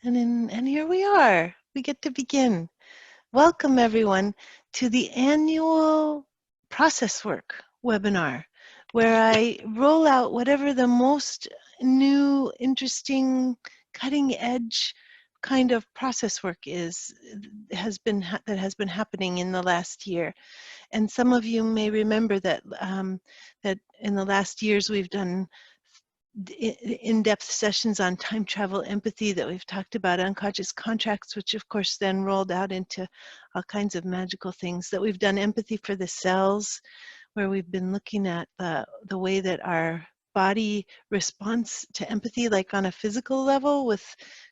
And here we are. We get to begin. Welcome, everyone, to the annual process work webinar, where I roll out whatever the most new, interesting, cutting edge kind of process work is that has been happening in the last year. And some of you may remember that that in the last years we've done in-depth sessions on time travel empathy, that we've talked about unconscious contracts, which of course then rolled out into all kinds of magical things, that we've done empathy for the cells, where we've been looking at the way that our body responds to empathy, like on a physical level, with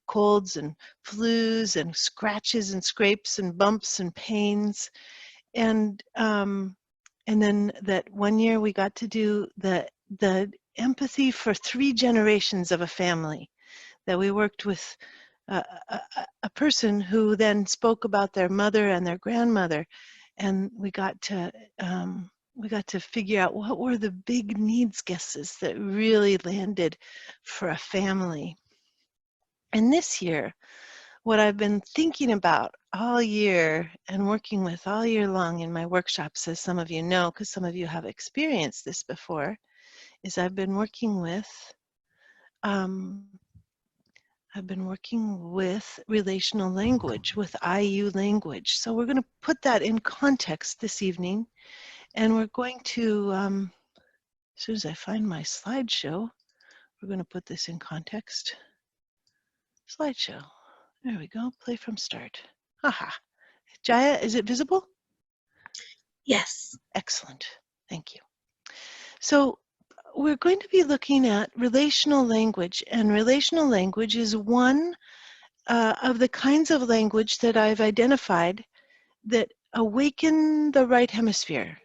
colds and flus and scratches and scrapes and bumps and pains. And then that one year we got to do the empathy for 3 generations of a family, that we worked with a person who then spoke about their mother and their grandmother, and we got to figure out what were the big needs guesses that really landed for a family. And this year, what I've been thinking about all year and working with all year long in my workshops, as some of you know, because some of you have experienced this before, is I've been working with relational language, with IU language. So we're going to put that in context this evening, and we're going to, as soon as I find my slideshow, we're going to put this in context. Slideshow. There we go. Play from start. Haha. Jaya, is it visible? Yes. Excellent. Thank you. So we're going to be looking at relational language, and relational language is one of the kinds of language that I've identified that awaken the right hemisphere.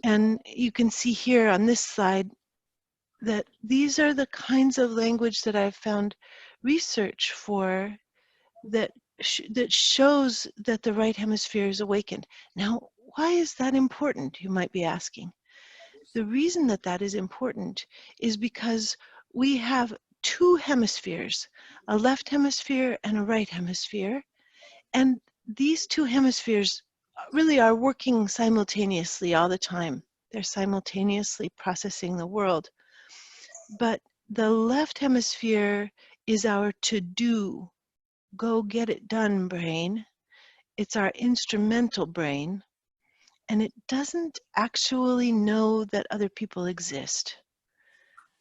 And you can see here on this slide that these are the kinds of language that I've found research for that shows that the right hemisphere is awakened. Now, why is that important, you might be asking? The reason that that is important is because we have 2 hemispheres, a left hemisphere and a right hemisphere, and these 2 hemispheres really are working simultaneously all the time. They're simultaneously processing the world. But the left hemisphere is our to-do, go get it done brain. It's our instrumental brain, and it doesn't actually know that other people exist.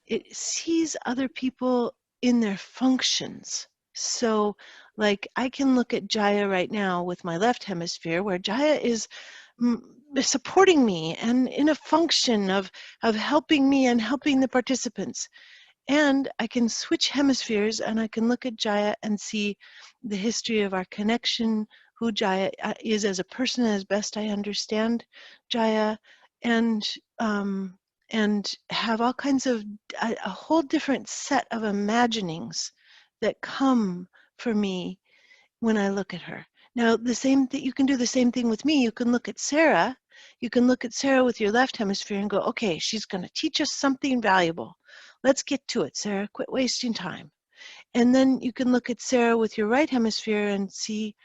It sees other people in their functions. So, like, I can look at Jaya right now with my left hemisphere, where Jaya is supporting me and in a function of helping me and helping the participants. And I can switch hemispheres, and I can look at Jaya and see the history of our connection, who Jaya is as a person, as best I understand Jaya, and have all kinds of a whole different set of imaginings that come for me when I look at her. Now, the same thing, you can do the same thing with me. You can look at Sarah. You can look at Sarah with your left hemisphere and go, okay, she's going to teach us something valuable. Let's get to it, Sarah. Quit wasting time. And then you can look at Sarah with your right hemisphere and see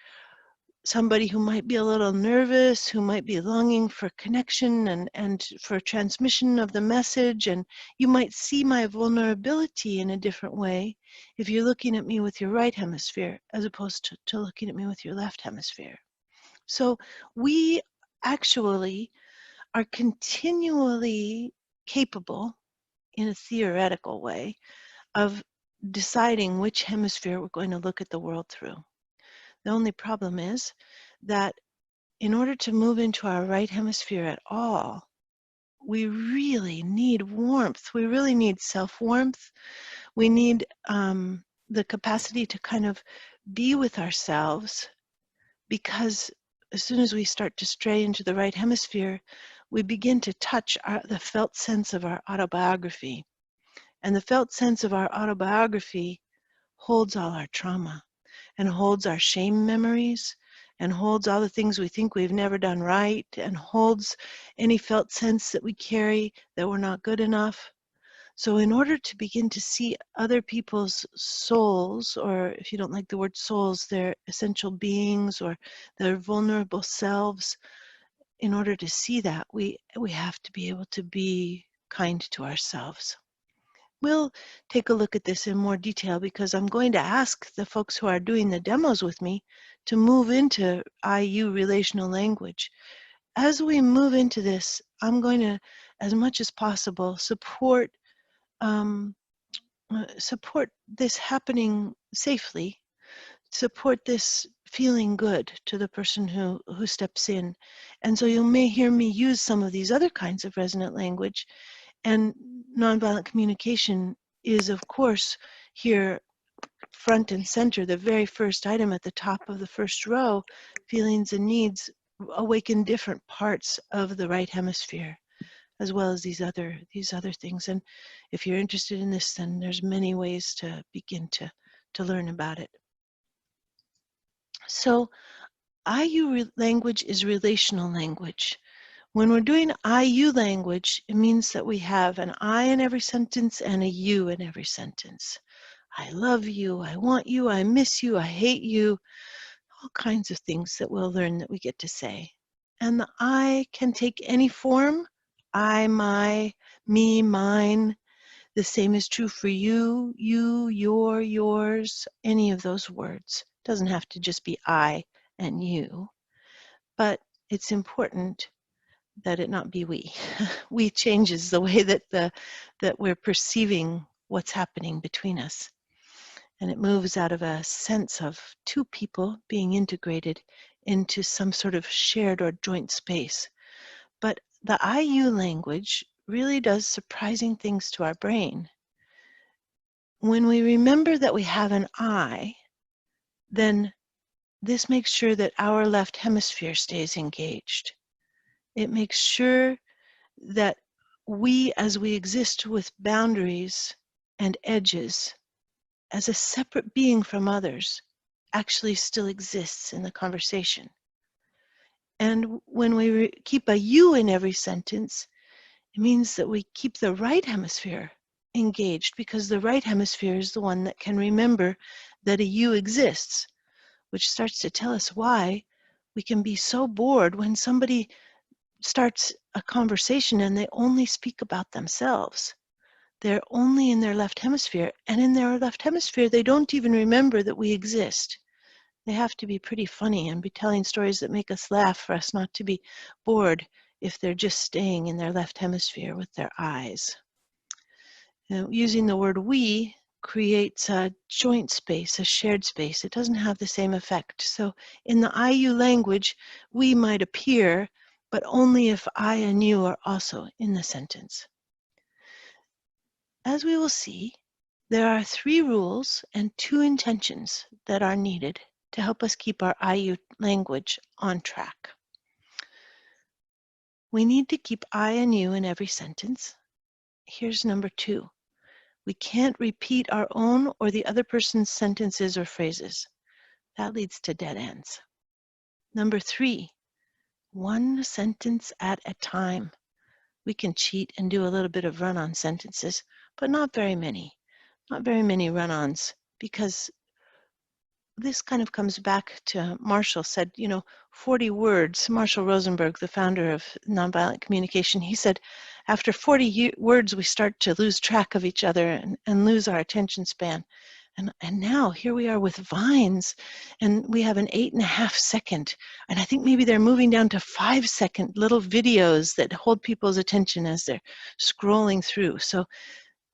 somebody who might be a little nervous, who might be longing for connection and for transmission of the message. And you might see my vulnerability in a different way if you're looking at me with your right hemisphere as opposed to looking at me with your left hemisphere. So we actually are continually capable, in a theoretical way, of deciding which hemisphere we're going to look at the world through. The only problem is that in order to move into our right hemisphere at all, we really need warmth. We really need self-warmth. We need the capacity to kind of be with ourselves, because as soon as we start to stray into the right hemisphere, we begin to touch the felt sense of our autobiography. And the felt sense of our autobiography holds all our trauma, and holds our shame memories, and holds all the things we think we've never done right, and holds any felt sense that we carry that we're not good enough. So in order to begin to see other people's souls, or if you don't like the word souls, their essential beings or their vulnerable selves, in order to see that, we have to be able to be kind to ourselves. We'll take a look at this in more detail because I'm going to ask the folks who are doing the demos with me to move into IU relational language. As we move into this, I'm going to, as much as possible, support this happening safely, support this feeling good to the person who steps in. And so you may hear me use some of these other kinds of resonant language, and nonviolent communication is, of course, here front and center. The very first item at the top of the first row, feelings and needs, awaken different parts of the right hemisphere, as well as these other things. And if you're interested in this, then there's many ways to begin to learn about it. So IU language is relational language. When we're doing IU language, it means that we have an I in every sentence and a U in every sentence. I love you, I want you, I miss you, I hate you, all kinds of things that we'll learn that we get to say. And the I can take any form: I, my, me, mine. The same is true for you, you, your, yours, any of those words. It doesn't have to just be I and you, but it's important that it not be we. We changes the way that we're perceiving what's happening between us. And it moves out of a sense of two people being integrated into some sort of shared or joint space. But the IU language really does surprising things to our brain. When we remember that we have an I, then this makes sure that our left hemisphere stays engaged. It makes sure that we, as we exist with boundaries and edges, as a separate being from others, actually still exists in the conversation. And when we keep a you in every sentence, it means that we keep the right hemisphere engaged, because the right hemisphere is the one that can remember that a you exists, which starts to tell us why we can be so bored when somebody starts a conversation and they only speak about themselves. They're only in their left hemisphere, and in their left hemisphere, they don't even remember that we exist. They have to be pretty funny and be telling stories that make us laugh for us not to be bored if they're just staying in their left hemisphere with their eyes. Now, using the word we creates a joint space, a shared space. It doesn't have the same effect. So in the IU language, we might appear, but only if I and you are also in the sentence. As we will see, there are 3 rules and 2 intentions that are needed to help us keep our IU language on track. We need to keep I and you in every sentence. Here's number 2. We can't repeat our own or the other person's sentences or phrases. That leads to dead ends. Number 3, one sentence at a time. We can cheat and do a little bit of run-on sentences, but not very many. Not very many run-ons, because this kind of comes back to Marshall said, 40 words. Marshall Rosenberg, the founder of nonviolent communication, he said, after 40 words, we start to lose track of each other and lose our attention span. And now here we are with Vines, and we have an 8.5 second, and I think maybe they're moving down to 5-second little videos that hold people's attention as they're scrolling through. So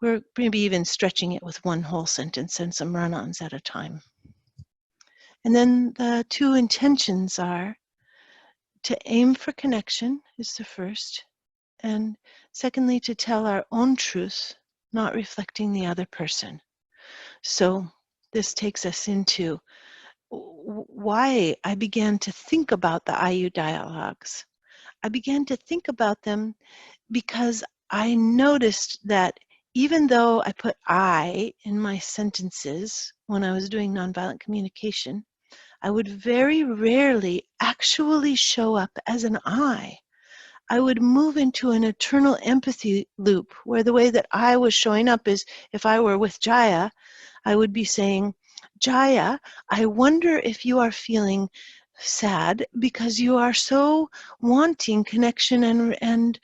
we're maybe even stretching it with one whole sentence and some run-ons at a time. And then the 2 intentions are to aim for connection is the first, and secondly, to tell our own truth, not reflecting the other person. So this takes us into why I began to think about the IU dialogues. I began to think about them because I noticed that even though I put I in my sentences when I was doing nonviolent communication, I would very rarely actually show up as an I. I would move into an eternal empathy loop where the way that I was showing up is, if I were with Jaya, I would be saying, Jaya, I wonder if you are feeling sad because you are so wanting connection and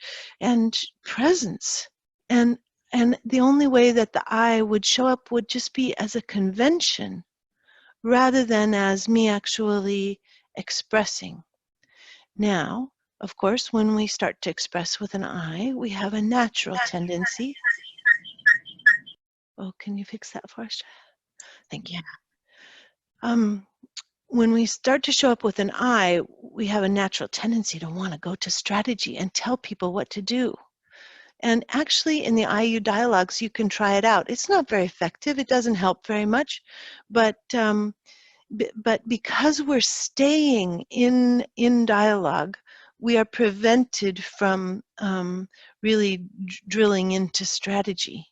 presence. And the only way that the I would show up would just be as a convention rather than as me actually expressing. Now, of course, when we start to express with an I, we have a natural tendency. Oh, can you fix that for us? Thank you. When we start to show up with an I, we have a natural tendency to want to go to strategy and tell people what to do. And actually, in the IU dialogues, you can try it out. It's not very effective. It doesn't help very much. But because we're staying in dialogue, we are prevented from really drilling into strategy.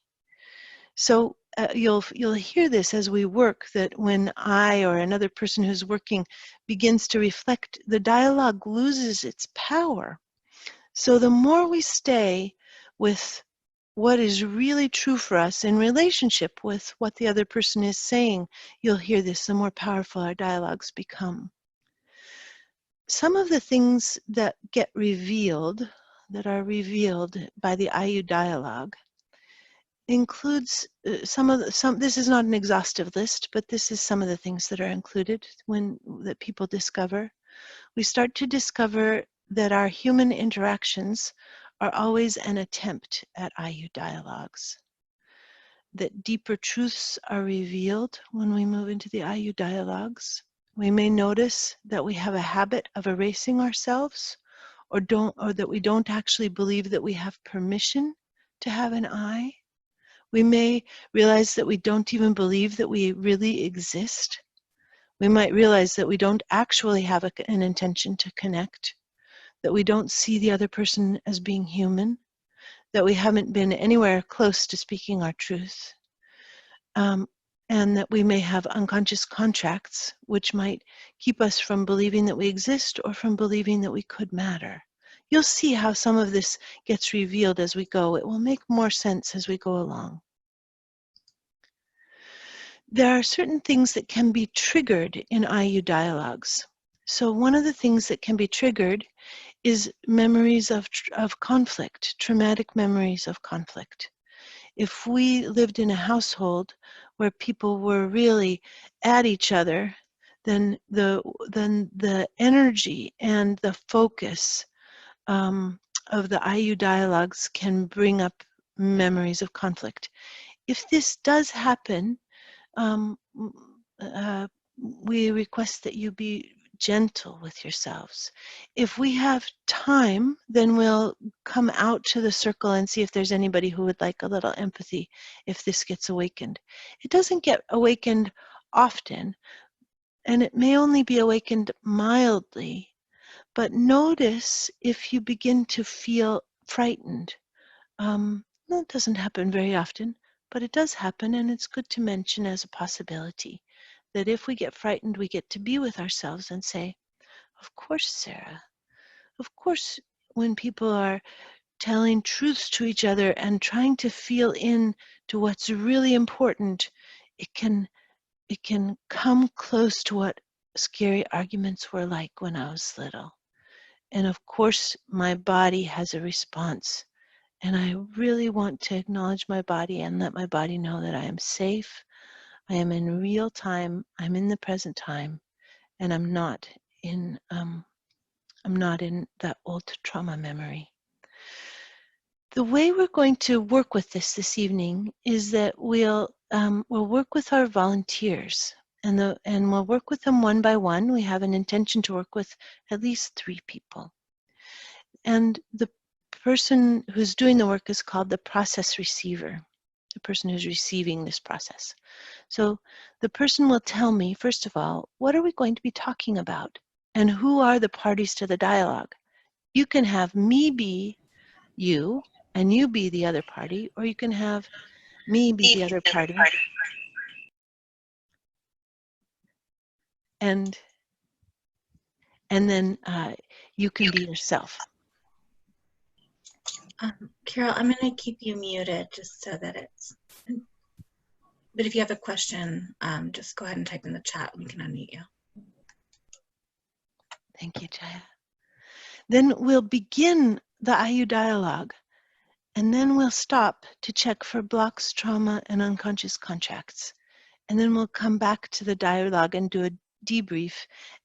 So you'll hear this as we work, that when I or another person who's working begins to reflect, the dialogue loses its power. So the more we stay with what is really true for us in relationship with what the other person is saying, you'll hear this, the more powerful our dialogues become. Some of the things that get revealed, that are revealed by the IU dialogue, includes this is not an exhaustive list, but this is some of the things that are included that people discover. We start to discover that our human interactions are always an attempt at IU dialogues. That deeper truths are revealed when we move into the IU dialogues. We may notice that we have a habit of erasing ourselves, or that we don't actually believe that we have permission to have an I. We may realize that we don't even believe that we really exist. We might realize that we don't actually have an intention to connect, that we don't see the other person as being human, that we haven't been anywhere close to speaking our truth, and that we may have unconscious contracts which might keep us from believing that we exist or from believing that we could matter. You'll see how some of this gets revealed as we go. It will make more sense as we go along. There are certain things that can be triggered in IU dialogues. So one of the things that can be triggered is memories of conflict, traumatic memories of conflict. If we lived in a household where people were really at each other, then the energy and the focus of the IU dialogues can bring up memories of conflict. If this does happen, we request that you be gentle with yourselves. If we have time, then we'll come out to the circle and see if there's anybody who would like a little empathy if this gets awakened. It doesn't get awakened often, and it may only be awakened mildly, but notice if you begin to feel frightened. That doesn't happen very often, but it does happen, and it's good to mention as a possibility that if we get frightened, we get to be with ourselves and say, of course, Sarah, of course, when people are telling truths to each other and trying to feel in to what's really important, it can come close to what scary arguments were like when I was little. And of course, my body has a response. And I really want to acknowledge my body and let my body know that I am safe. I am in real time. I'm in the present time, and I'm not in that old trauma memory. The way we're going to work with this evening is that we'll work with our volunteers, and we'll work with them one by one. We have an intention to work with at least 3 people, and the person who's doing the work is called the process receiver, the person who's receiving this process. So the person will tell me, first of all, what are we going to be talking about? And who are the parties to the dialogue? You can have me be you, and you be the other party, or you can have me be the other party, and then you can be yourself. Carol, I'm going to keep you muted just so that it's, but if you have a question, just go ahead and type in the chat and we can unmute you. Thank you, Jaya. Then we'll begin the IU dialogue, and then we'll stop to check for blocks, trauma, and unconscious contracts. And then we'll come back to the dialogue and do a debrief.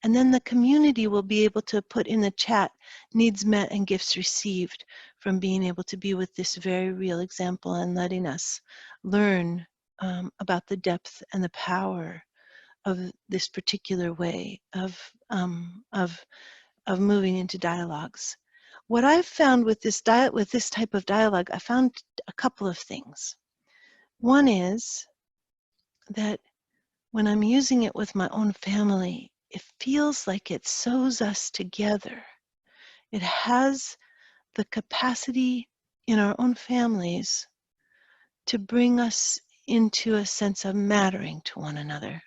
And then the community will be able to put in the chat needs met and gifts received from being able to be with this very real example and letting us learn about the depth and the power of this particular way of moving into dialogues. What I've found with this type of dialogue, I found a couple of things. One is that when I'm using it with my own family, it feels like it sews us together. It has the capacity in our own families to bring us into a sense of mattering to one another.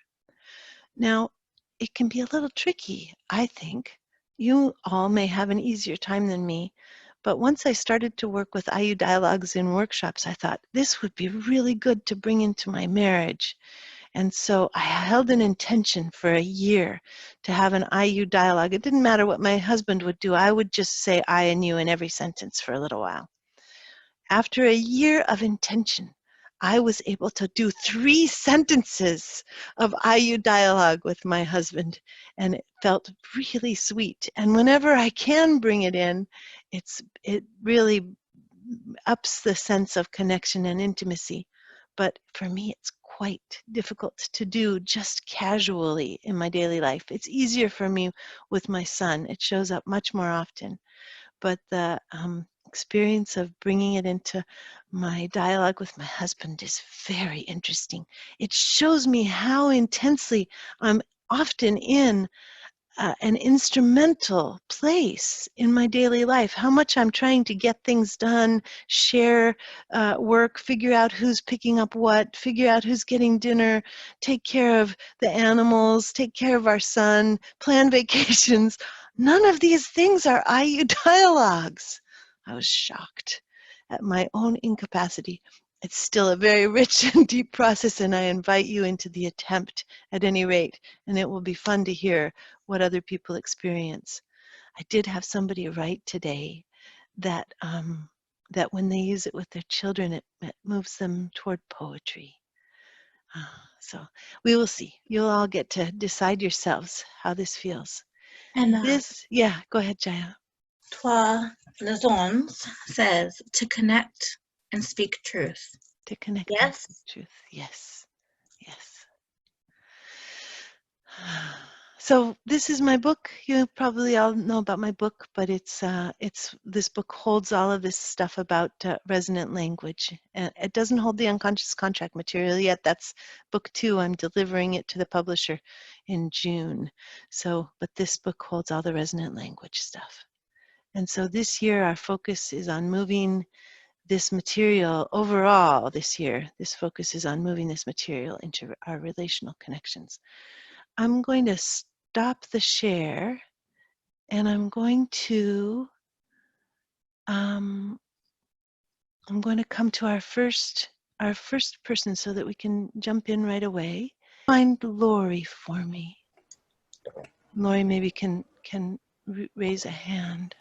Now, it can be a little tricky, I think. You all may have an easier time than me, but once I started to work with IU dialogues in workshops, I thought this would be really good to bring into my marriage. And so I held an intention for a year to have an IU dialogue. It didn't matter what my husband would do. I would just say I and you in every sentence for a little while. After a year of intention, I was able to do 3 sentences of IU dialogue with my husband, and it felt really sweet. And whenever I can bring it in, it really ups the sense of connection and intimacy. But for me, it's quite difficult to do just casually in my daily life. It's easier for me with my son. It shows up much more often. But the experience of bringing it into my dialogue with my husband is very interesting. It shows me how intensely I'm often in an instrumental place in my daily life, how much I'm trying to get things done, share work, figure out who's picking up what, figure out who's getting dinner, take care of the animals, take care of our son, plan vacations. None of these things are IU dialogues. I was shocked at my own incapacity. It's still a very rich and deep process, and I invite you into the attempt at any rate, and it will be fun to hear what other people experience. I did have somebody write today that that when they use it with their children, it moves them toward poetry. So we will see. You'll all get to decide yourselves how this feels. And Yeah, go ahead, Jaya. Toi Lezons says to connect and speak truth. To connect and speak Yes. truth. Yes, yes. So this is my book. You probably all know about my book, but it's this book holds all of this stuff about resonant language. It doesn't hold the unconscious contract material yet. That's book 2. I'm delivering it to the publisher in June. So, but this book holds all the resonant language stuff. And so this year our focus is on moving this material overall. This year, this focus is on moving this material into our relational connections. I'm going to stop the share, and I'm going to come to our first person so that we can jump in right away. Find Laurie for me. Laurie maybe can raise a hand.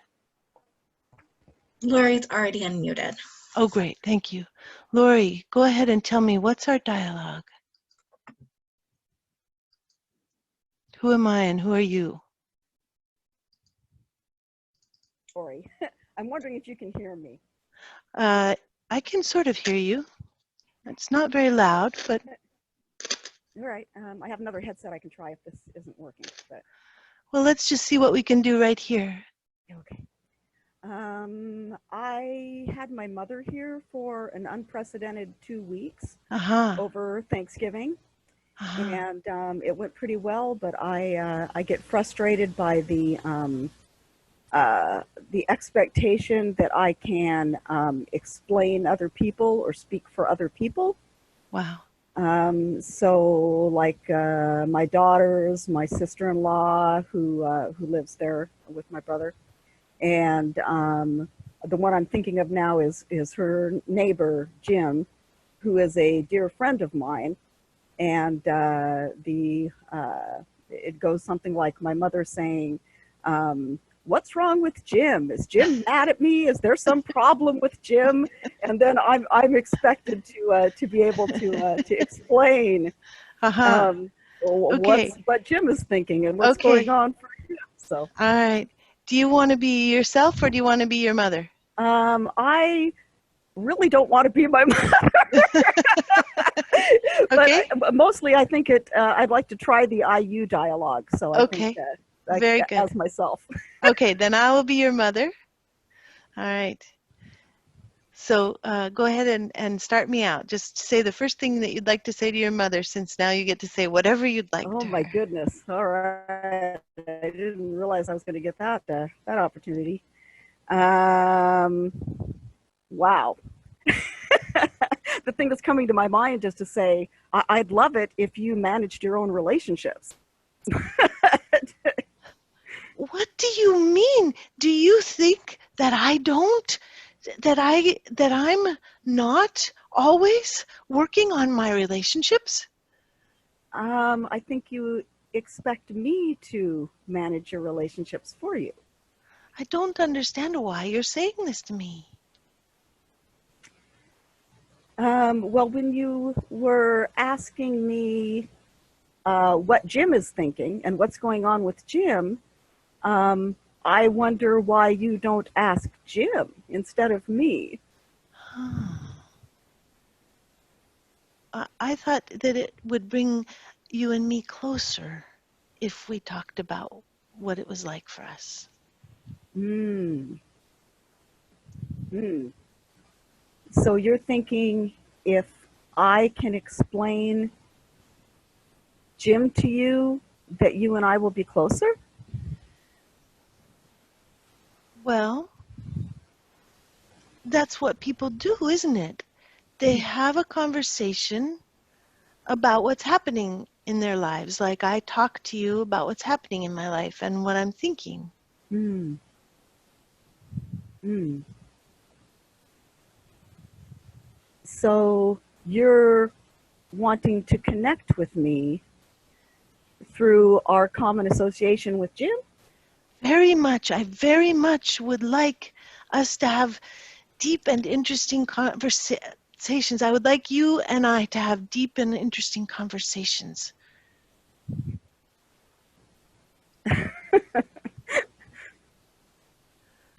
Laurie's already unmuted. Oh, great, thank you. Laurie, go ahead and tell me, what's our dialogue? Who am I and who are you? Laurie. I'm wondering if you can hear me. I can sort of hear you. It's not very loud, but... All right. I have another headset I can try if this isn't working. But well, let's just see what we can do right here. okay. I had my mother here for an unprecedented 2 weeks over Thanksgiving. And it went pretty well, but I get frustrated by the expectation that I can explain other people or speak for other people. Wow. So like my daughters, my sister-in-law who lives there with my brother, and the one I'm thinking of now is her neighbor, Jim, who is a dear friend of mine. And it goes something like my mother saying, what's wrong with Jim? Is Jim mad at me? Is there some problem with Jim? And then I'm expected to be able to explain Okay. what Jim is thinking and what's Okay. going on for him. So. All right. Do you want to be yourself or do you want to be your mother? I really don't want to be my mother. Okay. But mostly I think I'd like to try the IU dialogue. So I think very good. As myself. Okay, then I will be your mother. All right. So go ahead and start me out. Just say the first thing that you'd like to say to your mother, since now you get to say whatever you'd like to her. Oh my goodness. All right. I didn't realize I was going to get that opportunity. Wow. The thing that's coming to my mind is to say, I'd love it if you managed your own relationships. What do you mean? Do you think that I don't? That I'm not always working on my relationships? I think you expect me to manage your relationships for you. I don't understand why you're saying this to me. Well, when you were asking me what Jim is thinking and what's going on with Jim, I wonder why you don't ask Jim instead of me. I thought that it would bring you and me closer if we talked about what it was like for us. So you're thinking if I can explain Jim to you, that you and I will be closer? Well, that's what people do, isn't it? They have a conversation about what's happening in their lives. Like I talk to you about what's happening in my life and what I'm thinking. So you're wanting to connect with me through our common association with Jim? Very much. I very much would like us to have deep and interesting conversations. I would like you and I to have deep and interesting conversations.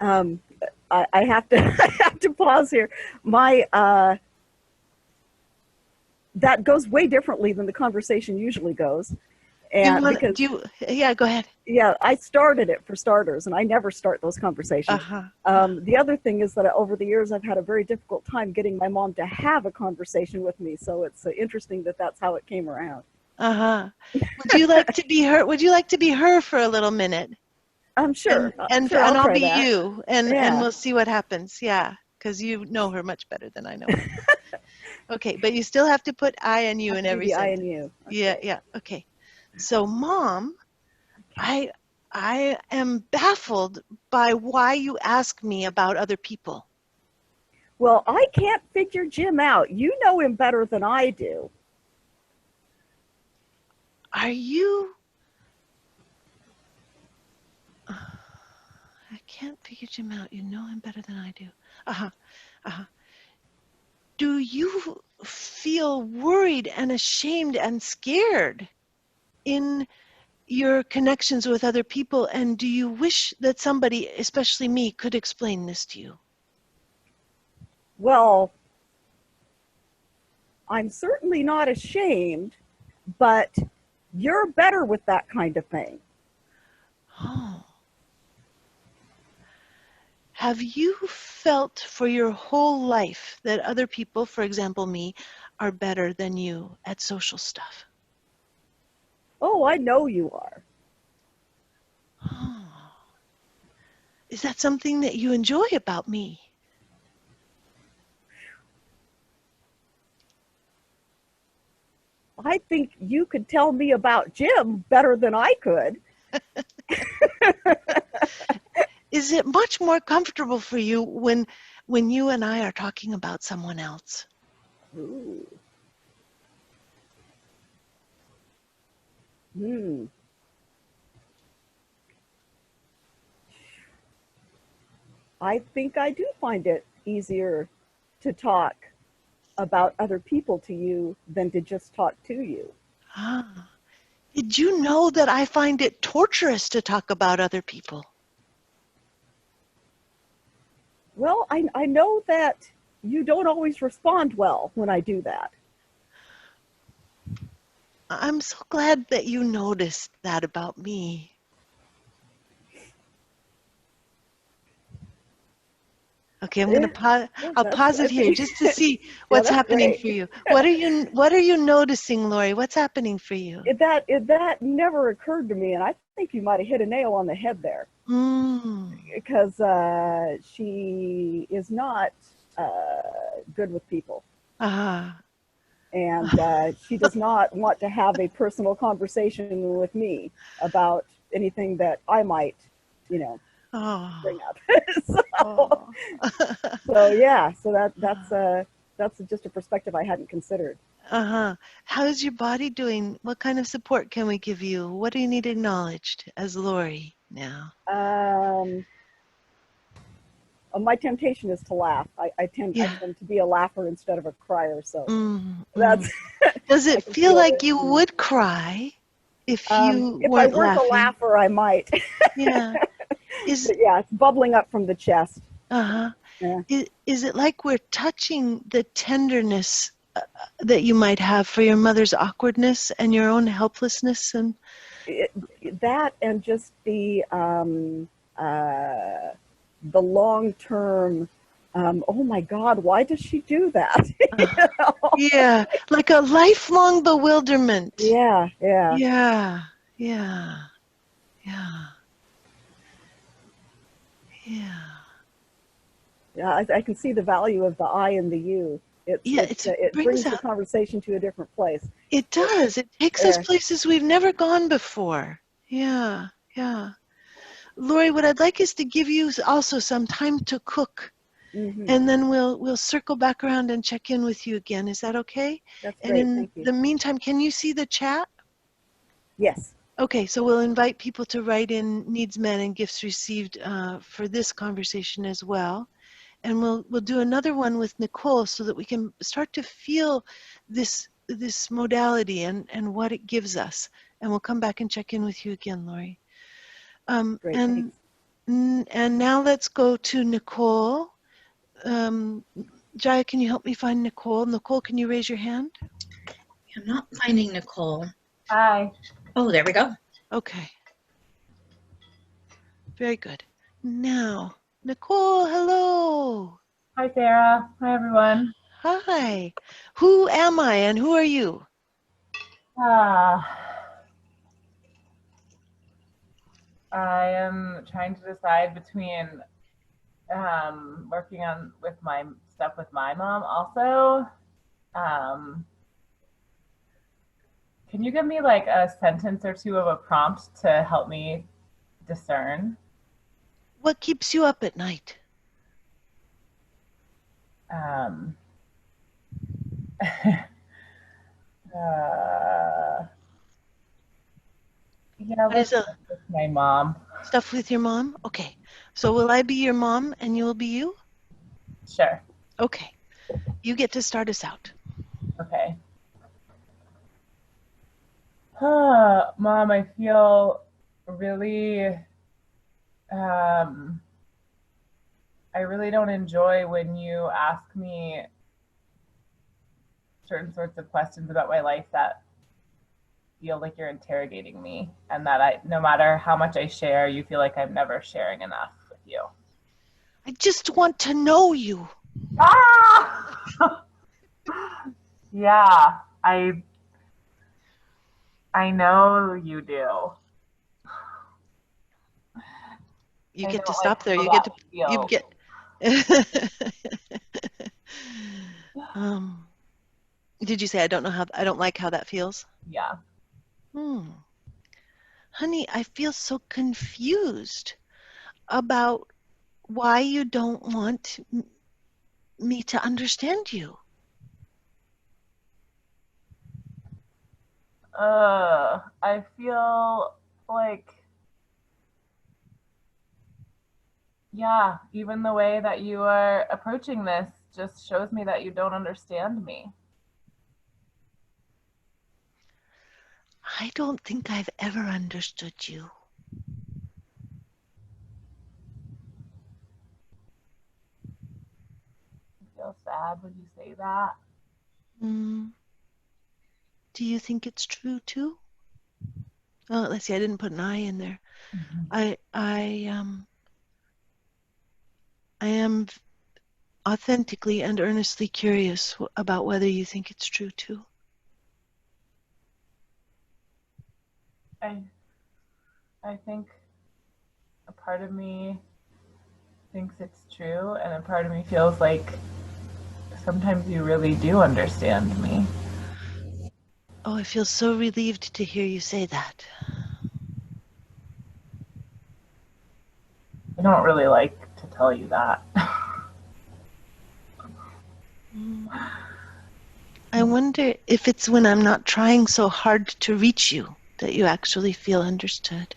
I have to I have to pause here. My that goes way differently than the conversation usually goes. And yeah, go ahead. Yeah, I started it for starters, and I never start those conversations. The other thing is that over the years, I've had a very difficult time getting my mom to have a conversation with me. So it's interesting that that's how it came around. Would you like to be her? Would you like to be her for a little minute? Sure. And I'll be you, and we'll see what happens. Yeah, because you know her much better than I know her. Okay, but you still have to put I and you in every sentence. I and you. Okay. Yeah. Okay. So, Mom, I am baffled by why you ask me about other people. Well, I can't figure Jim out. You know him better than I do. Are you? I can't figure Jim out. You know him better than I do. Do you feel worried and ashamed and scared in your connections with other people, and do you wish that somebody, especially me, could explain this to you? Well, I'm certainly not ashamed, but you're better with that kind of thing. Oh. Have you felt for your whole life that other people, for example me, are better than you at social stuff? Oh, I know you are. Oh. Is that something that you enjoy about me? I think you could tell me about Jim better than I could. Is it much more comfortable for you when you and I are talking about someone else? Ooh. Hmm. I think I do find it easier to talk about other people to you than to just talk to you. Ah. Did you know that I find it torturous to talk about other people? Well, I know that you don't always respond well when I do that. I'm so glad that you noticed that about me. Okay, I'm going to pause. I'll pause it here just to see what's happening great. for you. What are you noticing, Laurie? What's happening for you? That never occurred to me, and I think you might have hit a nail on the head there. Because she is not good with people. And she does not want to have a personal conversation with me about anything that I might, bring up. So yeah, so that's just a perspective I hadn't considered. How's your body doing? What kind of support can we give you? What do you need acknowledged as Laurie now? My temptation is to laugh. I tend to be a laugher instead of a crier. So that's. Does it feel like you would cry if you if weren't I weren't laughing? a laugher, I might. Yeah. But yeah, it's bubbling up from the chest. Yeah. Is it like we're touching the tenderness that you might have for your mother's awkwardness and your own helplessness and that, and just the long-term, oh my God, why does she do that? Yeah, like a lifelong bewilderment. Yeah. Yeah, I can see the value of the I and the you. It brings the conversation to a different place. It does. It takes us places we've never gone before. Yeah. Laurie, what I'd like is to give you also some time to cook. And then we'll circle back around and check in with you again. Is that okay? That's and great. in Thank you. the meantime, can you see the chat? Yes. Okay, so we'll invite people to write in needs met and gifts received for this conversation as well. And we'll do another one with Nicole so that we can start to feel this modality and what it gives us. And we'll come back and check in with you again, Laurie. Great, and now let's go to Nicole. Jaya, can you help me find Nicole? Nicole, can you raise your hand? I'm not finding Nicole. Hi. Oh, there we go. Okay. Very good. Now, Nicole, hello. Hi, Sarah. Hi, everyone. Hi. Who am I and who are you? I am trying to decide between working on with my stuff with my mom also. Can you give me like a sentence or two of a prompt to help me discern? What keeps you up at night? Yeah, with my mom. Stuff with your mom? Okay. So will I be your mom and you will be you? Sure. Okay. You get to start us out. Okay. Mom, I feel really, I really don't enjoy when you ask me certain sorts of questions about my life that feel like you're interrogating me, and that no matter how much I share, you feel like I'm never sharing enough with you. I just want to know you. Yeah, I know you do. You get to stop there. You get did you say I don't like how that feels? Yeah. Honey, I feel so confused. about why you don't want me to understand you. I feel like, yeah, even the way that you are approaching this just shows me that you don't understand me. I don't think I've ever understood you. I feel sad when you say that. Do you think it's true too? Oh, let's see, I didn't put an I in there. I am authentically and earnestly curious about whether you think it's true too. I think a part of me thinks it's true, and a part of me feels like sometimes you really do understand me. Oh, I feel so relieved to hear you say that. I don't really like to tell you that. I wonder if it's when I'm not trying so hard to reach you that you actually feel understood.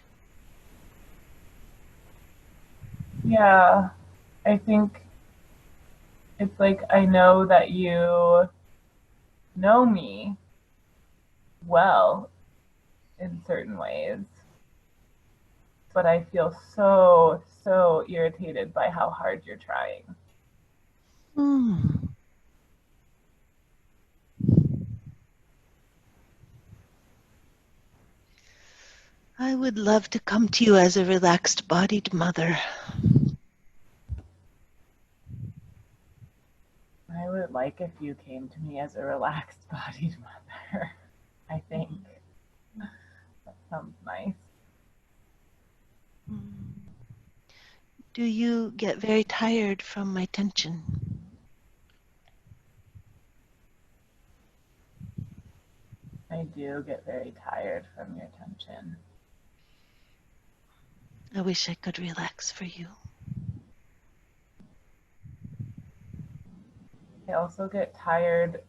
Yeah, I think it's like I know that you know me well in certain ways, but I feel so irritated by how hard you're trying. I would love to come to you as a relaxed-bodied mother. I would like if you came to me as a relaxed-bodied mother. I think that sounds nice. Do you get very tired from my tension? I do get very tired from your tension. I wish I could relax for you. I also get tired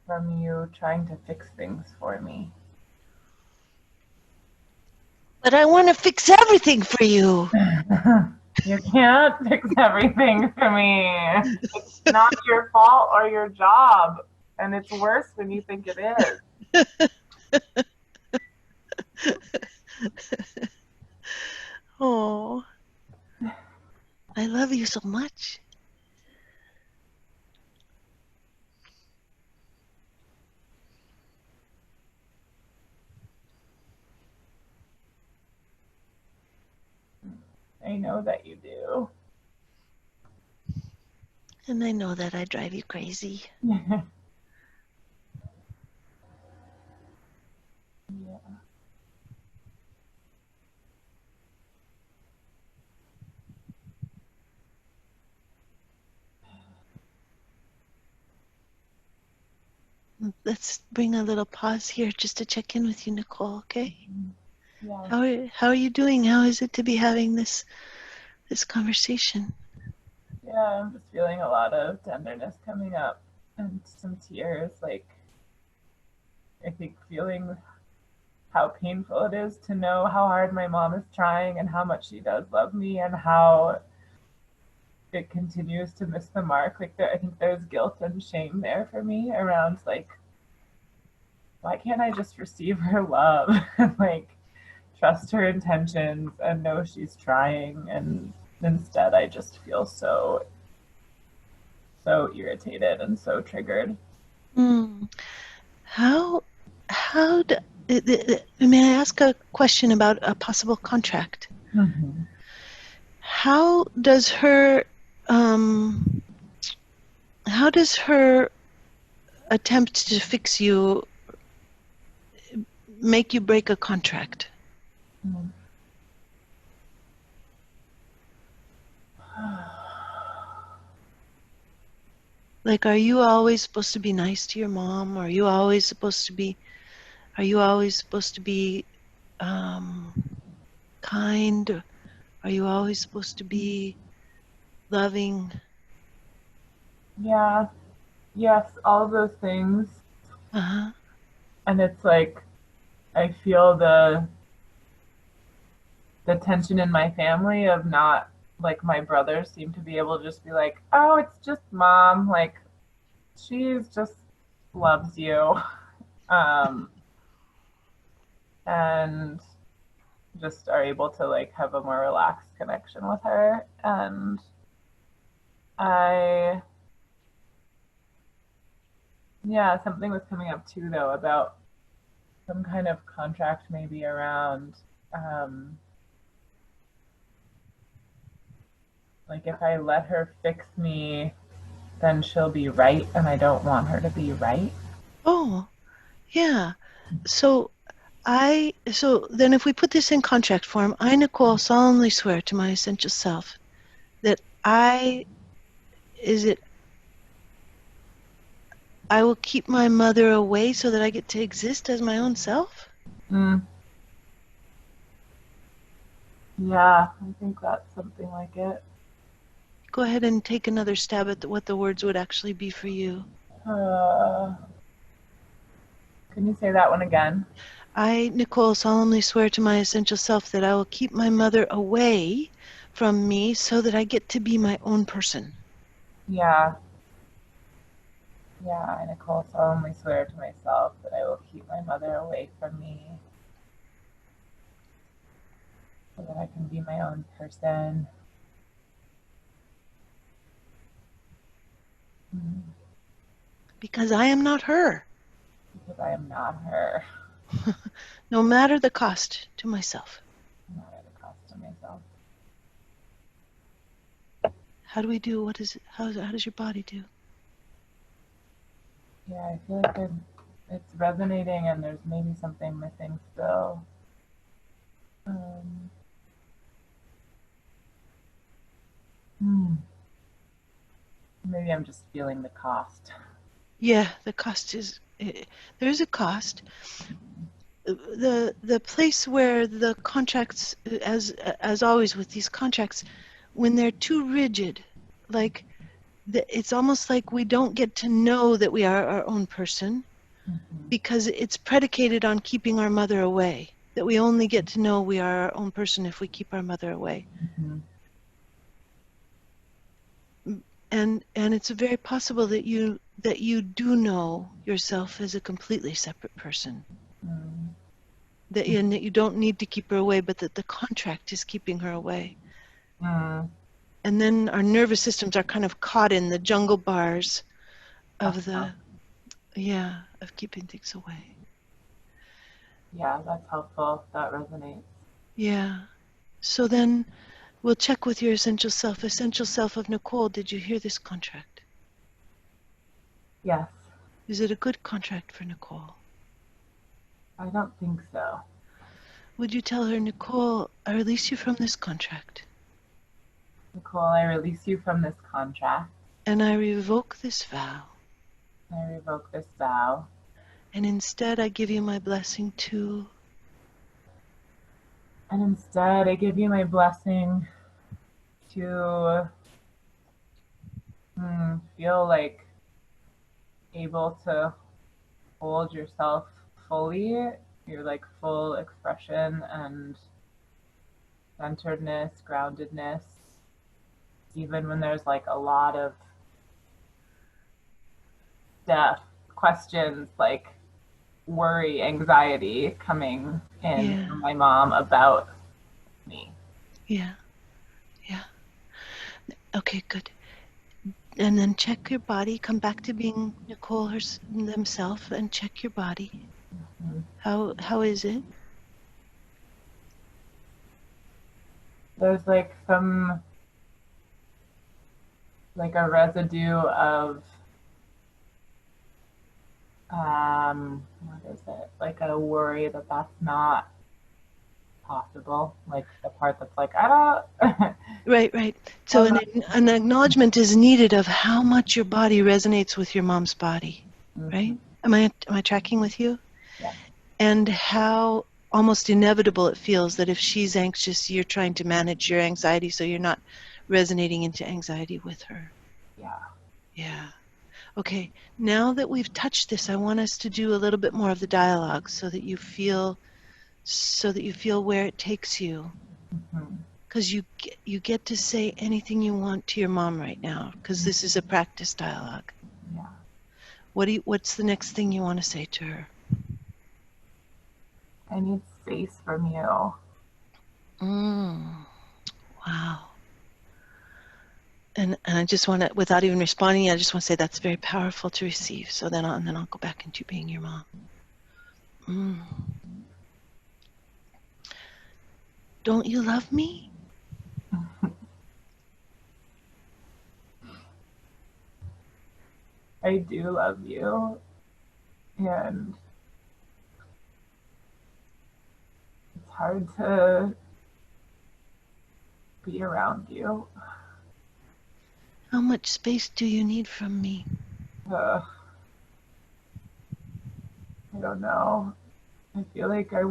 from you trying to fix things for me. But I want to fix everything for you. You can't fix everything for me. It's not your fault or your job, and it's worse than you think it is. Oh, I love you so much. I know that you do. And I know that I drive you crazy. Yeah. Let's bring a little pause here just to check in with you, Nicole, okay? Yeah. How are you doing? How is it to be having this conversation? Yeah, I'm just feeling a lot of tenderness coming up and some tears. Like, I think feeling how painful it is to know how hard my mom is trying and how much she does love me and how it continues to miss the mark. Like, I think there's guilt and shame there for me around, like, why can't I just receive her love and, like, trust her intentions and know she's trying? And instead, I just feel so irritated and so triggered. How may I ask a question about a possible contract? Mm-hmm. How does her attempt to fix you make you break a contract? Mm-hmm. Like, are you always supposed to be nice to your mom? Are you always supposed to be kind? Are you always supposed to be loving? Yeah. Yes, all of those things. Uh-huh. And it's like I feel the tension in my family of not, like, my brothers seem to be able to just be like, oh, it's just mom, like she's just loves you. um and just are able to like have a more relaxed connection with her. And I yeah, something was coming up too though about some kind of contract maybe around like if I let her fix me, then she'll be right, and I don't want her to be right. Oh, yeah. So then if we put this in contract form, I, Nicole, solemnly swear to my essential self that I will keep my mother away so that I get to exist as my own self? Mm. Yeah, I think that's something like it. Go ahead and take another stab at what the words would actually be for you. Can you say that one again? I, Nicole, solemnly swear to my essential self that I will keep my mother away from me so that I get to be my own person. Yeah. Yeah, I, Nicole, solemnly swear to myself that I will keep my mother away from me so that I can be my own person. Because I am not her. Because I am not her. No matter the cost to myself. Not at a cost to myself. How do we do? How does your body do? Yeah, I feel like it's resonating and there's maybe something missing still. Maybe I'm just feeling the cost. Yeah, the cost is, there's a cost. The place where the contracts, as always with these contracts, when they're too rigid, like it's almost like we don't get to know that we are our own person because it's predicated on keeping our mother away. That we only get to know we are our own person if we keep our mother away. And it's very possible that you do know yourself as a completely separate person. That you don't need to keep her away, but that the contract is keeping her away. And then our nervous systems are kind of caught in the jungle bars of of keeping things away. Yeah, that's helpful. That resonates. Yeah. So then we'll check with your essential self. Essential self of Nicole, did you hear this contract? Yes. Is it a good contract for Nicole? I don't think so. Would you tell her, Nicole, I release you from this contract? Nicole, I release you from this contract. And I revoke this vow. I revoke this vow. And instead I give you my blessing to... And instead I give you my blessing to feel like able to hold yourself fully, your like full expression and centeredness, groundedness, even when there's like a lot of stuff, questions, like worry, anxiety coming in from my mom about me. Yeah. Okay, good. And then check your body. Come back to being Nicole themselves and check your body. How is it? There's like some, like a residue of, what is it? Like a worry that that's not possible. Like the part that's like, I don't. Right. So an acknowledgement is needed of how much your body resonates with your mom's body, right? Am I tracking with you? Yeah. And how almost inevitable it feels that if she's anxious, you're trying to manage your anxiety so you're not resonating into anxiety with her. Yeah. Yeah. Okay, now that we've touched this, I want us to do a little bit more of the dialogue so that you feel where it takes you. Because you get to say anything you want to your mom right now, because this is a practice dialogue. Yeah. What's the next thing you want to say to her? I need space from you. Wow. And I just want to, without even responding, I just want to say that's very powerful to receive. So then I'll go back into being your mom. Don't you love me? I do love you, and it's hard to be around you. How much space do you need from me? I don't know. I feel like I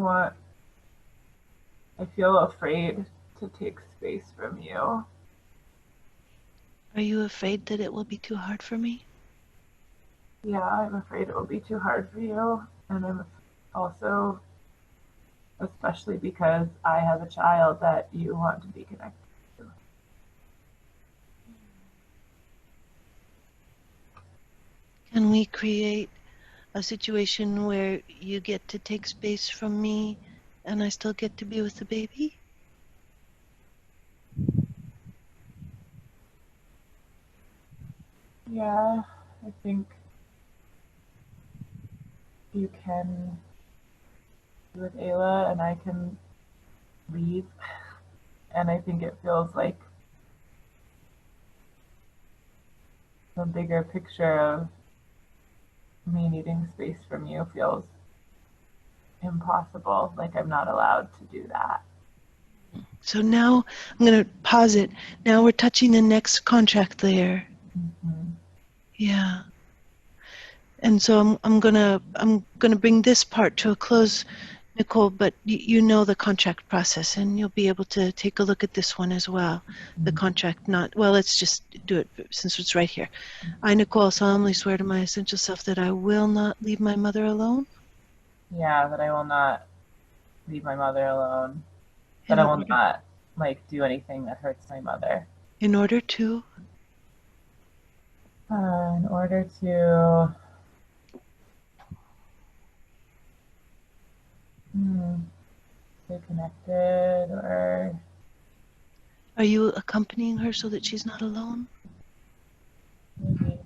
feel afraid to take space from you. Are you afraid that it will be too hard for me? Yeah, I'm afraid it will be too hard for you. And I'm also, especially because I have a child that you want to be connected to. Can we create a situation where you get to take space from me and I still get to be with the baby? Yeah, I think you can be with Ayla and I can leave. And I think it feels like the bigger picture of me needing space from you feels impossible. Like I'm not allowed to do that. So now I'm going to pause it. Now we're touching the next contract layer. Yeah. And so I'm gonna bring this part to a close, Nicole, but you know the contract process, and you'll be able to take a look at this one as well. The contract, let's just do it since it's right here. I, Nicole, solemnly swear to my essential self that I will not leave my mother alone. Yeah, that I will not leave my mother alone. That I will not do anything that hurts my mother. In order to stay connected, or are you accompanying her so that she's not alone? maybe.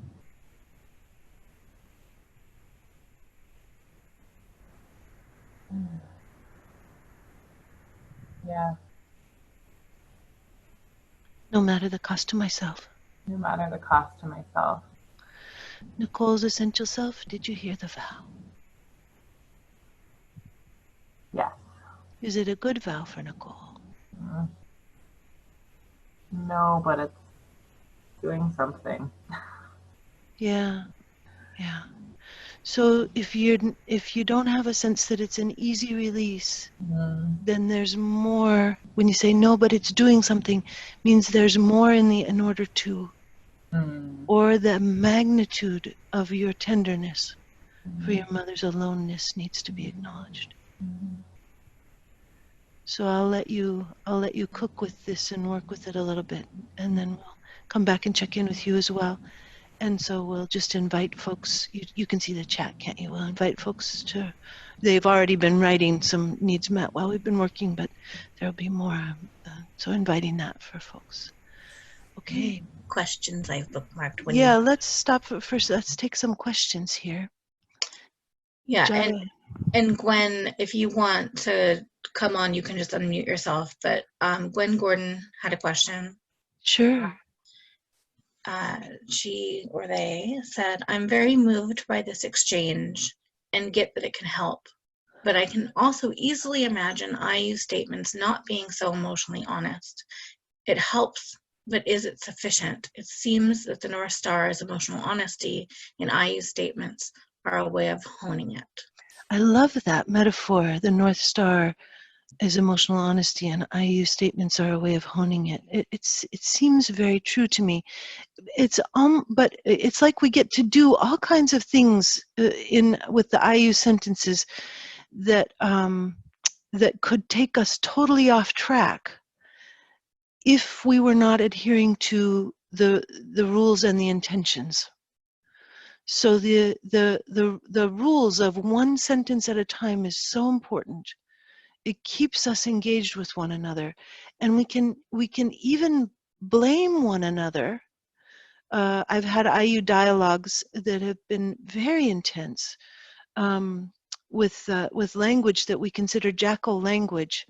Yeah. No matter the cost to myself. No matter the cost to myself. Nicole's essential self, did you hear the vow? Yes. Is it a good vow for Nicole? No, but it's doing something. Yeah. So if you don't have a sense that it's an easy release, then there's more. When you say no, but it's doing something, means there's more in order to, or the magnitude of your tenderness for your mother's aloneness needs to be acknowledged. So I'll let you cook with this and work with it a little bit, and then we'll come back and check in with you as well. And so we'll just invite folks, you can see the chat, can't you? We'll invite folks to, they've already been writing some needs met while we've been working, but there'll be more. So inviting that for folks. Okay. Questions I've bookmarked. Yeah, let's stop first. Let's take some questions here. Yeah, and Gwen, if you want to come on, you can just unmute yourself. But Gwen Gordon had a question. Sure. She or they said, I'm very moved by this exchange and get that it can help. But I can also easily imagine IU statements not being so emotionally honest. It helps, but is it sufficient? It seems that the North Star is emotional honesty, and IU statements are a way of honing it. I love that metaphor. The North Star is emotional honesty, and IU statements are a way of honing it. It seems very true to me. But it's like we get to do all kinds of things with the IU sentences that that could take us totally off track if we were not adhering to the rules and the intentions. So the rules of one sentence at a time is so important. It keeps us engaged with one another, and we can even blame one another. I've had IU dialogues that have been very intense with language that we consider jackal language.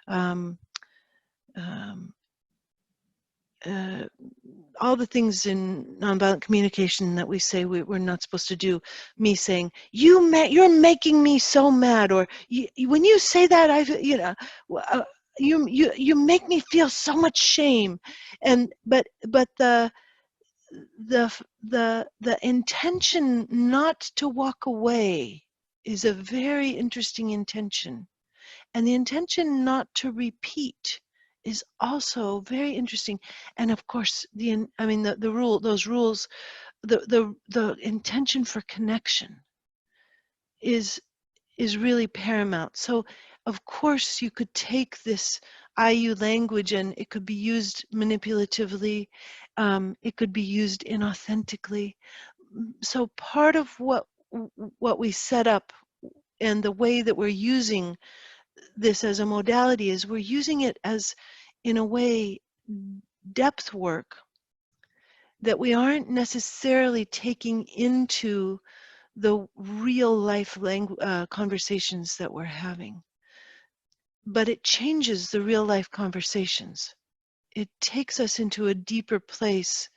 Um, um, all the things in nonviolent communication that we say we're not supposed to do. Me saying, you're making me so mad, or when you say that, you make me feel so much shame. And but the intention not to walk away is a very interesting intention. And the intention not to repeat is also very interesting. And of course, the rules, the intention for connection is really paramount. So of course you could take this IU language and it could be used manipulatively, it could be used inauthentically. So part of what we set up and the way that we're using this as a modality is we're using it as, in a way, depth work that we aren't necessarily taking into the real life conversations that we're having. But it changes the real life conversations. It takes us into a deeper place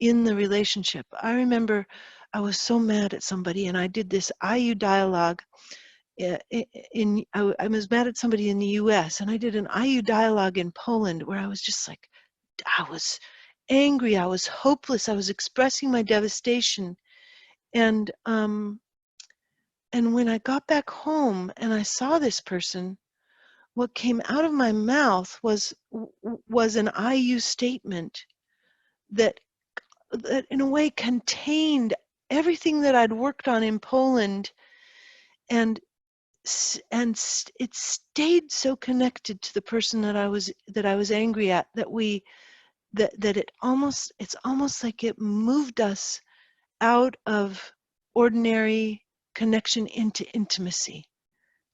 in the relationship. I remember I was so mad at somebody and I did this IU dialogue. I was mad at somebody in the US and I did an IU dialogue in Poland where I was just like, I was angry, I was hopeless, I was expressing my devastation. And when I got back home and I saw this person, what came out of my mouth was an IU statement that in a way contained everything that I'd worked on in Poland, and it stayed so connected to the person that I was angry at that it's almost like it moved us out of ordinary connection into intimacy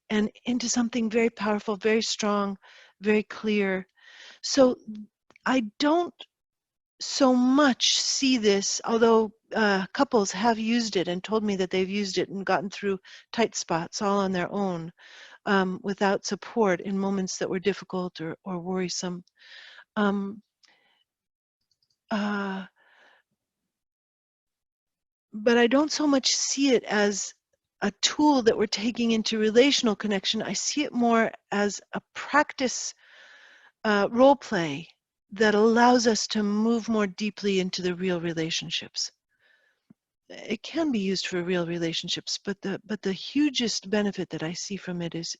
and into something very powerful, very strong, very clear. So I don't so much see this, although couples have used it and told me that they've used it and gotten through tight spots all on their own without support in moments that were difficult or worrisome. But I don't so much see it as a tool that we're taking into relational connection. I see it more as a practice role play that allows us to move more deeply into the real relationships. It can be used for real relationships, but the hugest benefit that I see from it is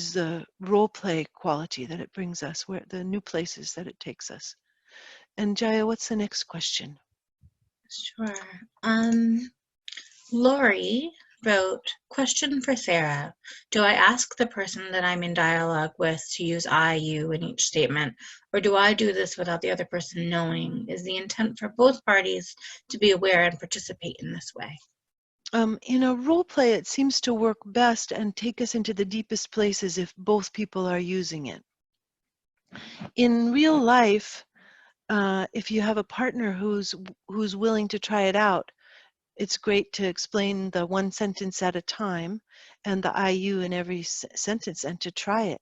the role play quality that it brings us, where the new places that it takes us. And Jaya, what's the next question? Sure. Laurie wrote, question for Sarah. Do I ask the person that I'm in dialogue with to use I/you in each statement, or do I do this without the other person knowing? Is the intent for both parties to be aware and participate in this way? In a role play, it seems to work best and take us into the deepest places if both people are using it. In real life, if you have a partner who's willing to try it out, it's great to explain the one sentence at a time and the IU in every sentence and to try it.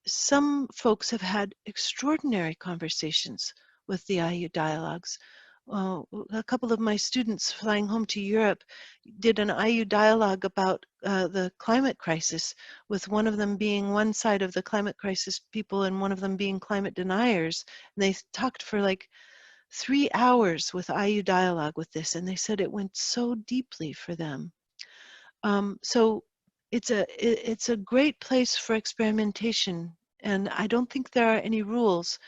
Some folks have had extraordinary conversations with the IU dialogues. A couple of my students flying home to Europe did an IU dialogue about the climate crisis, with one of them being one side of the climate crisis people and one of them being climate deniers. And they talked for like 3 hours with IU dialogue with this, and they said it went so deeply for them. So it's a great place for experimentation, and I don't think there are any rules.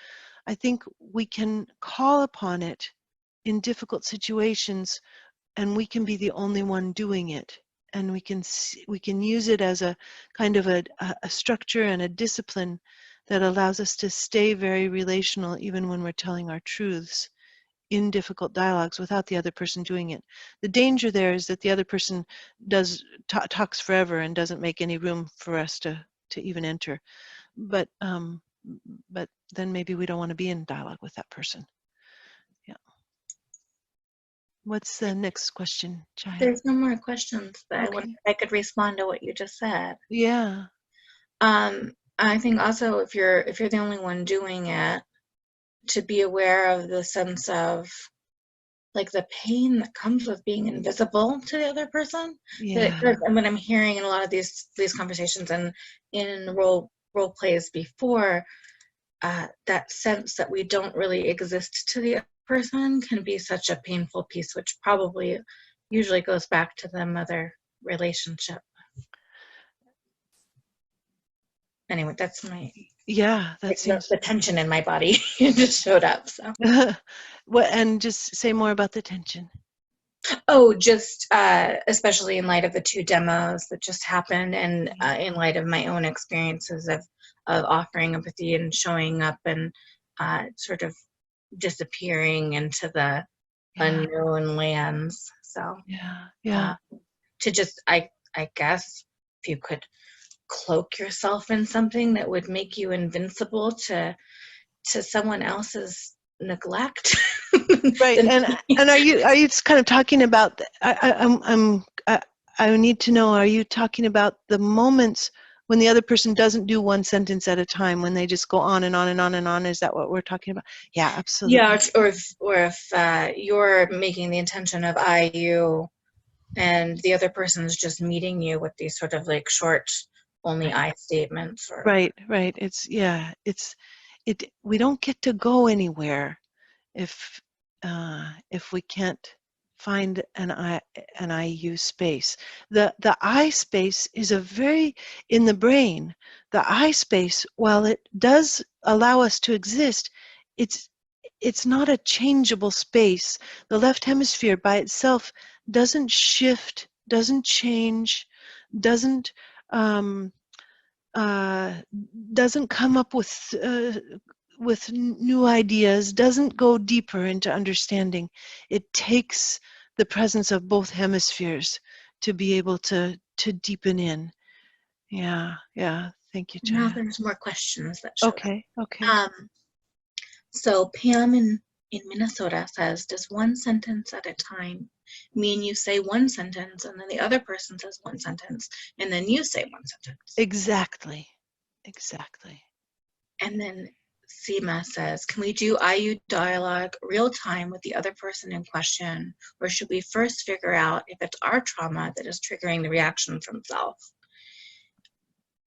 I think we can call upon it in difficult situations, and we can be the only one doing it, and we can use it as a kind of a structure and a discipline that allows us to stay very relational even when we're telling our truths in difficult dialogues without the other person doing it. The danger there is that the other person talks forever and doesn't make any room for us to even enter. But then maybe we don't want to be in dialogue with that person. Yeah. What's the next question, Chaya? There's no more questions, but Okay. I wonder if I could respond to what you just said. Yeah. I think also if you're the only one doing it, to be aware of the sense of like the pain that comes with being invisible to the other person. Yeah. And when I'm hearing in a lot of these conversations and in role plays before, that sense that we don't really exist to the other person can be such a painful piece, which probably usually goes back to the mother relationship. Anyway, that's my that seems the tension in my body just showed up. So and just say more about the tension. Oh, just especially in light of the 2 demos that just happened, and in light of my own experiences of offering empathy and showing up and sort of disappearing into the unknown lands. So to just I guess if you could cloak yourself in something that would make you invincible to someone else's neglect. Right. And are you kind of talking about I need to know, are you talking about the moments when the other person doesn't do one sentence at a time, when they just go on and on and on and on? Is that what we're talking about? Yeah, absolutely. Yeah, or if you're making the intention of I, you, and the other person's just meeting you with these sort of like short only I statements. Or right. We don't get to go anywhere if we can't find an I-U space. The I space is in the brain. The I space, while it does allow us to exist, it's not a changeable space. The left hemisphere by itself doesn't shift, doesn't change, doesn't come up with new ideas, doesn't go deeper into understanding. It takes the presence of both hemispheres to be able to deepen in. Yeah. Thank you, Chaya. Now there's more questions that showed up. Okay. So Pam in Minnesota says, does one sentence at a time mean you say one sentence and then the other person says one sentence and then you say one sentence? Exactly. And then Seema says, can we do IU dialogue real time with the other person in question, or should we first figure out if it's our trauma that is triggering the reaction from self?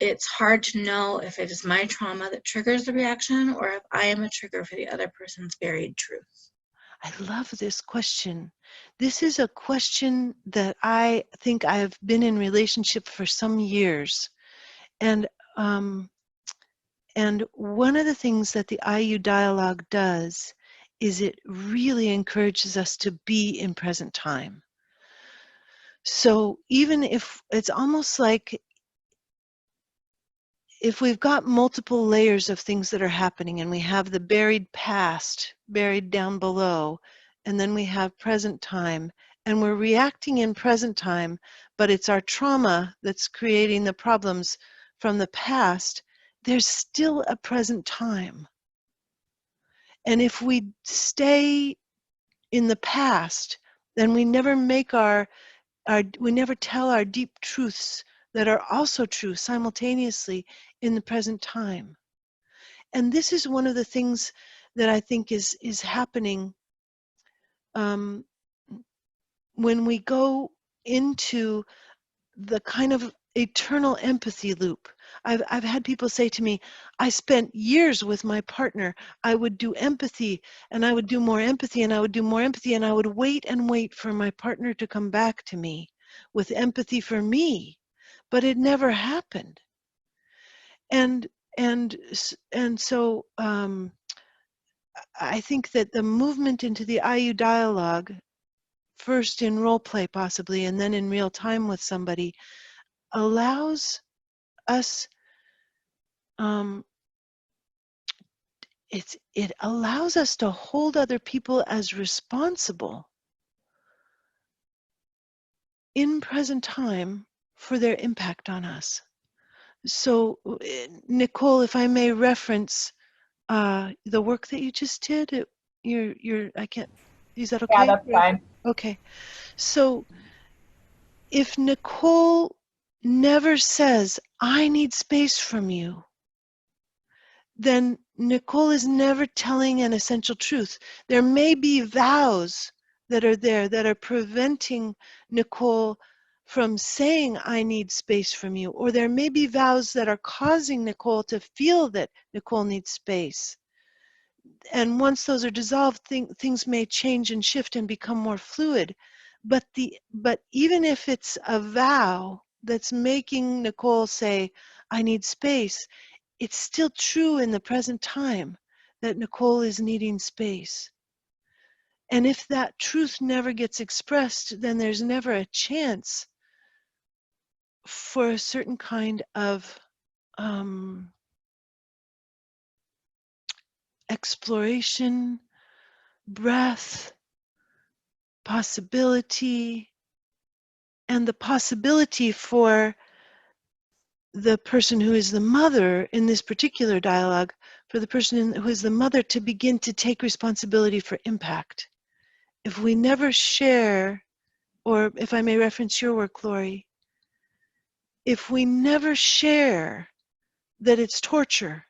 It's hard to know if it is my trauma that triggers the reaction or if I am a trigger for the other person's buried truth. I love this question. This is a question that I think I have been in relationship for some years. And one of the things that the IU dialogue does is it really encourages us to be in present time. So even if it's almost like if we've got multiple layers of things that are happening and we have the buried past buried down below, and then we have present time, and we're reacting in present time, but it's our trauma that's creating the problems from the past, there's still a present time. And if we stay in the past, then we never make we never tell our deep truths that are also true simultaneously in the present time. And this is one of the things that I think is happening when we go into the kind of eternal empathy loop. I've had people say to me, I spent years with my partner. I would do empathy, and I would do more empathy, and I would do more empathy, and I would wait and wait for my partner to come back to me with empathy for me, but it never happened. And so I think that the movement into the IU dialogue, first in role play possibly, and then in real time with somebody, allows us, it allows us to hold other people as responsible in present time for their impact on us. So, Nicole, if I may reference the work that you just did, I can't, is that okay? Yeah, that's fine. Okay. So, if Nicole never says, I need space from you, then Nicole is never telling an essential truth. There may be vows that are there that are preventing Nicole from saying, I need space from you, or there may be vows that are causing Nicole to feel that Nicole needs space. And once those are dissolved, things may change and shift and become more fluid. But even if it's a vow that's making Nicole say, I need space, it's still true in the present time that Nicole is needing space. And if that truth never gets expressed, then there's never a chance for a certain kind of exploration, breath, possibility, and the possibility for the person who is the mother in this particular dialogue, for the person who is the mother to begin to take responsibility for impact. If we never share, or if I may reference your work, Laurie, if we never share that it's torture,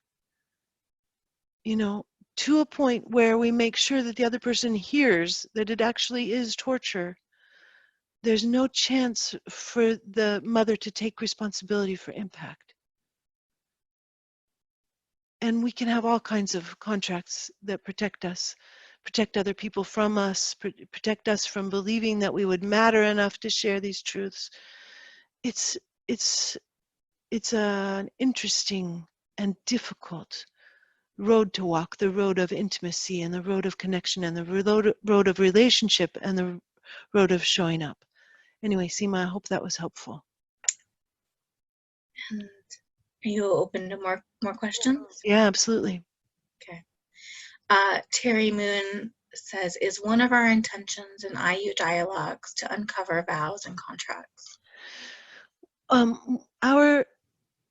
to a point where we make sure that the other person hears that it actually is torture, there's no chance for the mother to take responsibility for impact. And we can have all kinds of contracts that protect us, protect other people from us, protect us from believing that we would matter enough to share these truths. It's an interesting and difficult road to walk, the road of intimacy and the road of connection and the road of relationship and the road of showing up. Anyway, Seema, I hope that was helpful. And are you open to more questions? Yeah, absolutely. Okay. Terry Moon says, is one of our intentions in IU dialogues to uncover vows and contracts?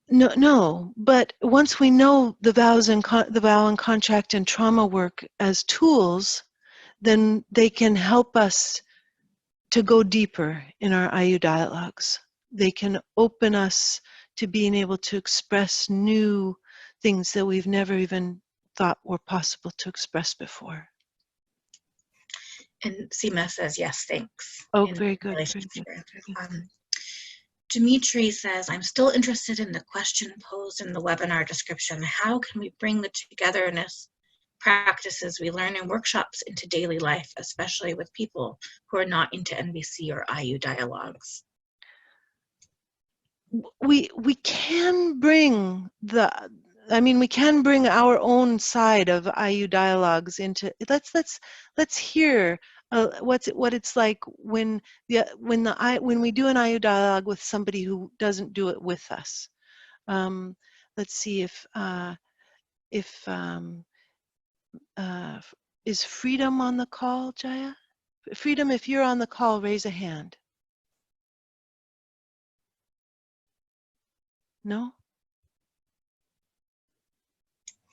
No, but once we know the vows and the vow and contract and trauma work as tools, then they can help us to go deeper in our IU dialogues. They can open us to being able to express new things that we've never even thought were possible to express before. And Seema says, yes, thanks. Oh, very good. Very good. Dimitri says, I'm still interested in the question posed in the webinar description. How can we bring the togetherness practices we learn in workshops into daily life, especially with people who are not into NVC or IU dialogues? We can bring we can bring our own side of IU dialogues into. Let's hear what it's like when we do an IU dialogue with somebody who doesn't do it with us. Let's see if is Freedom on the call, Jaya? Freedom, if you're on the call, raise a hand. No?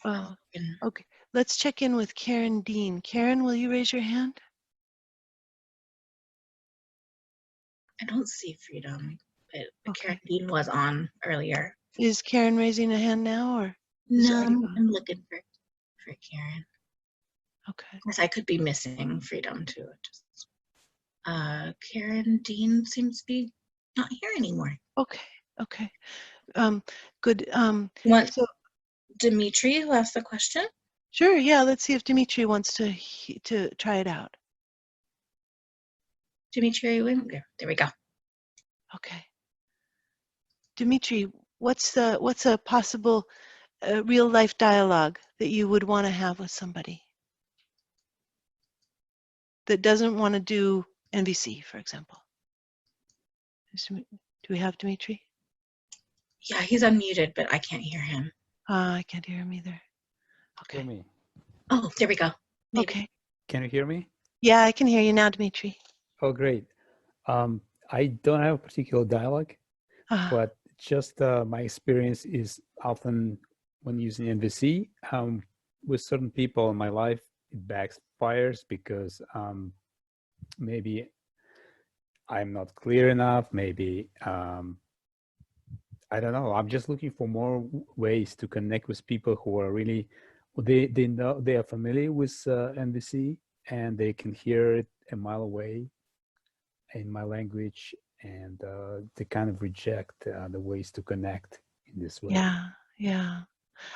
Oh, okay. Let's check in with Karen Dean. Karen, will you raise your hand? I don't see Freedom, but Okay. Karen Dean was on earlier. Is Karen raising a hand now, or? No, I'm looking for Karen. Okay. Yes, I could be missing Freedom too. Karen Dean seems to be not here anymore. Okay. Okay. Good. Want So Dimitri, who asked the question? sure. Yeah. Let's see if Dimitri wants to try it out. Dimitri, there we go. Okay. Dimitri, what's a possible real life dialogue that you would want to have with somebody that doesn't want to do NVC, for example? Do we have Dimitri? Yeah, he's unmuted, but I can't hear him. I can't hear him either. Okay. Hear me. Oh, there we go. Maybe. Okay. Can you hear me? Yeah, I can hear you now, Dimitri. Oh, great. I don't have a particular dialogue, but just my experience is often when using NVC, with certain people in my life, it backfires because maybe I'm not clear enough. Maybe, I don't know. I'm just looking for more ways to connect with people who are really, they know, they are familiar with NVC and they can hear it a mile away in my language, and they kind of reject the ways to connect in this way. Yeah, yeah.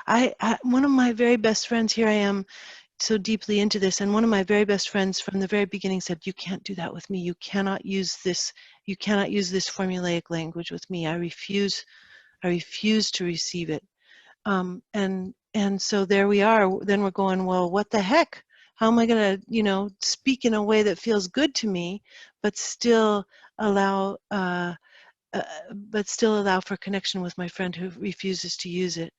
I one of my very best friends, here I am so deeply into this, and one of my very best friends from the very beginning said, you can't do that with me. You cannot use this formulaic language with me. I refuse to receive it. And so there we are. Then we're going, well, what the heck? How am I going to, speak in a way that feels good to me, but still allow for connection with my friend who refuses to use it?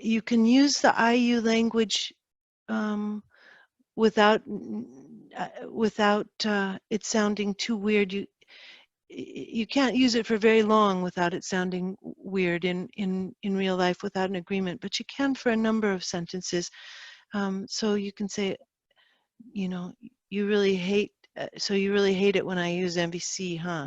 You can use the IU language without it sounding too weird. You can't use it for very long without it sounding weird in real life without an agreement, but you can for a number of sentences. So you can say, you really hate. So you really hate it when I use MVC, huh?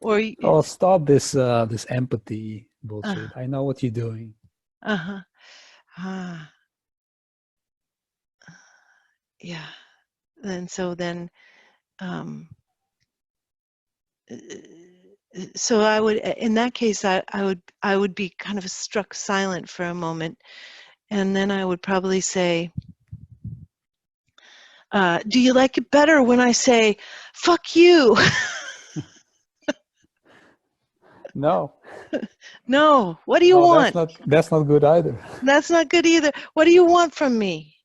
or Oh, stop this this empathy bullshit. I know what you're doing. Yeah. And so then, so I would, in that case, I would be kind of struck silent for a moment, and then I would probably say, do you like it better when I say, fuck you? No. No. What do you want? That's not good either. That's not good either. What do you want from me?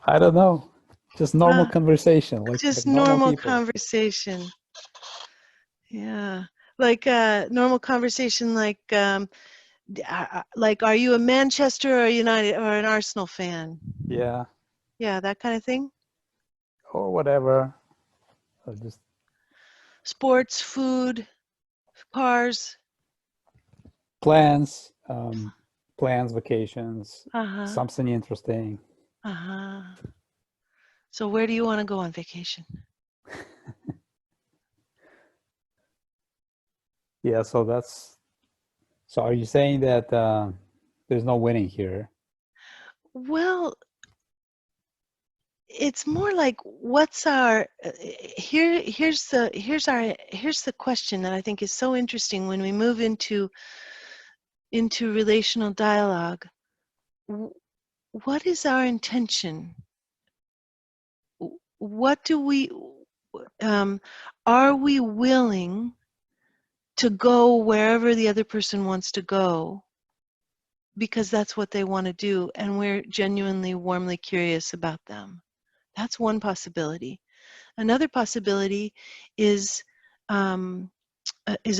I don't know. Just normal conversation, just like normal people. Conversation. Yeah, like normal conversation, like are you a Manchester or United or an Arsenal fan? Yeah. Yeah, that kind of thing. Or whatever. Or just sports, food, cars. Plans, vacations, something interesting. So where do you want to go on vacation? Yeah, so are you saying that there's no winning here? Well, it's more like what's our here's the question that I think is so interesting when we move into relational dialogue. What is our intention? What do we are we willing to go wherever the other person wants to go because that's what they want to do, and we're genuinely, warmly curious about them? That's one possibility. Another possibility is a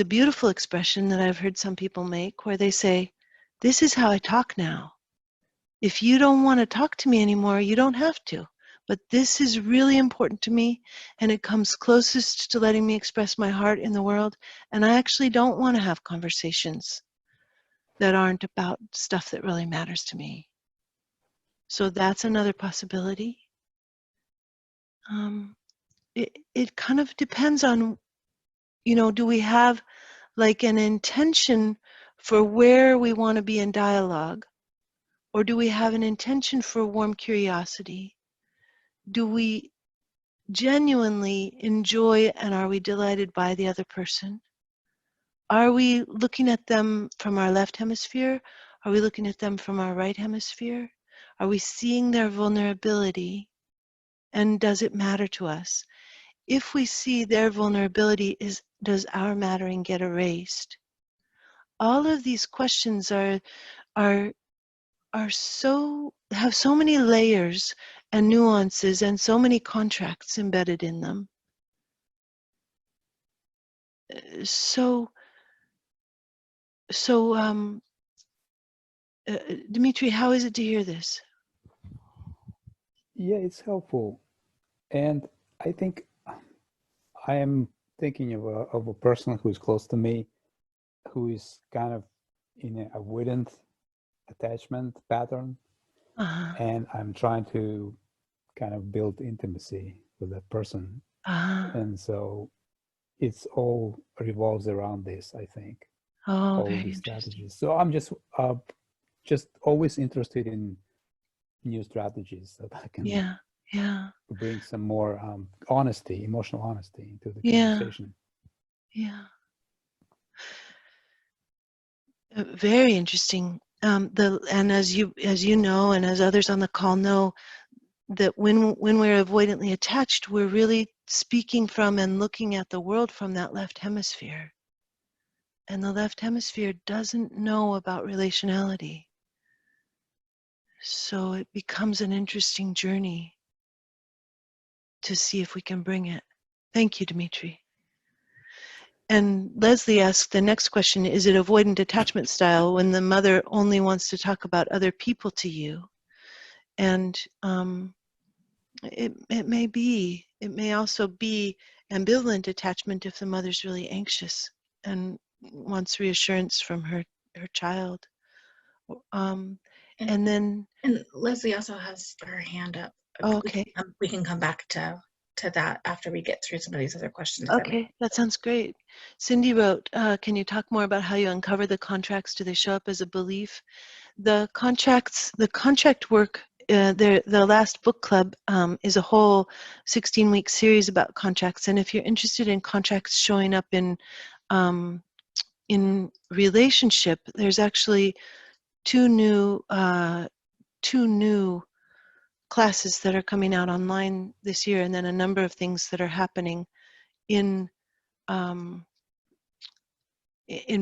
beautiful expression that I've heard some people make, where they say, "This is how I talk now. If you don't want to talk to me anymore, you don't have to. But this is really important to me, and it comes closest to letting me express my heart in the world, and I actually don't want to have conversations that aren't about stuff that really matters to me." So that's another possibility. It kind of depends on, do we have like an intention for where we want to be in dialogue, or do we have an intention for warm curiosity? Do we genuinely enjoy and are we delighted by the other person? Are we looking at them from our left hemisphere? Are we looking at them from our right hemisphere? Are we seeing their vulnerability? And does it matter to us? If we see their vulnerability, does our mattering get erased? All of these questions have so many layers and nuances and so many contracts embedded in them. Dimitri, how is it to hear this? Yeah, it's helpful. And I think I am thinking of a person who's close to me, who is kind of in an avoidant attachment pattern. And I'm trying to kind of build intimacy with that person. And so it's all revolves around this, I think. Oh, all these strategies. So I'm just always interested in new strategies that I can bring some more honesty, emotional honesty into the conversation. Very interesting. And as you know, and as others on the call know, that when we're avoidantly attached, we're really speaking from and looking at the world from that left hemisphere. And the left hemisphere doesn't know about relationality. So it becomes an interesting journey to see if we can bring it. Thank you, Dimitri. And Leslie asked the next question, is it avoidant attachment style when the mother only wants to talk about other people to you? And it may be. It may also be ambivalent attachment if the mother's really anxious and wants reassurance from her child. And Leslie also has her hand up. Oh, okay. We can come back to that after we get through some of these other questions. Okay, that sounds great. Cindy wrote, can you talk more about how you uncover the contracts? Do they show up as a belief? The contract work, the last book club is a whole 16-week series about contracts. And if you're interested in contracts showing up in relationship, there's actually two new classes that are coming out online this year, and then a number of things that are happening in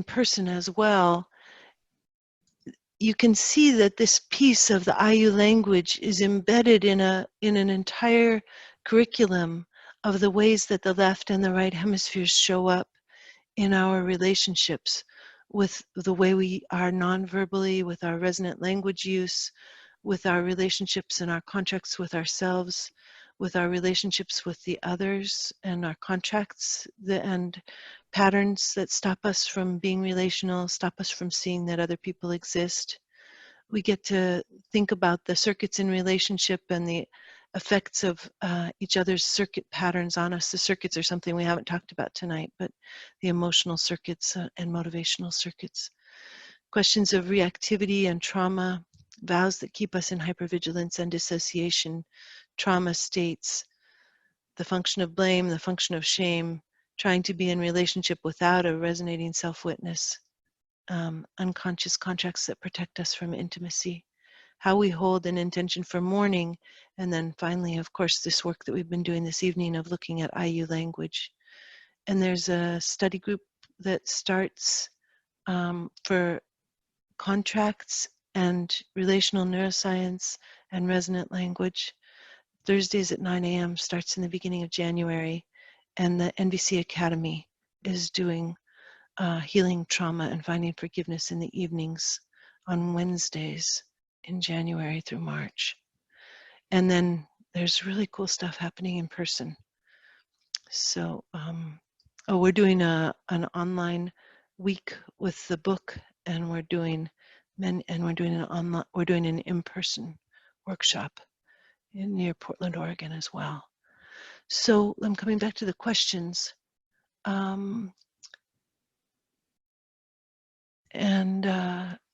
person as well. You can see that this piece of the IU language is embedded in an entire curriculum of the ways that the left and the right hemispheres show up in our relationships, with the way we are non-verbally, with our resonant language use, with our relationships and our contracts with ourselves, with our relationships with the others and our contracts and patterns that stop us from being relational, stop us from seeing that other people exist. We get to think about the circuits in relationship and the effects of each other's circuit patterns on us. The circuits are something we haven't talked about tonight, but the emotional circuits and motivational circuits. Questions of reactivity and trauma, vows that keep us in hypervigilance and dissociation, trauma states, the function of blame, the function of shame, trying to be in relationship without a resonating self-witness, unconscious contracts that protect us from intimacy, how we hold an intention for mourning, and then finally, of course, this work that we've been doing this evening of looking at IU language. And there's a study group that starts for contracts and relational neuroscience and resonant language. Thursdays at 9 a.m. starts in the beginning of January, and the NVC Academy is doing healing trauma and finding forgiveness in the evenings on Wednesdays in January through March. And then there's really cool stuff happening in person. So, we're doing an online week with the book, and we're doing an in-person workshop near Portland, Oregon as well. So I'm coming back to the questions. And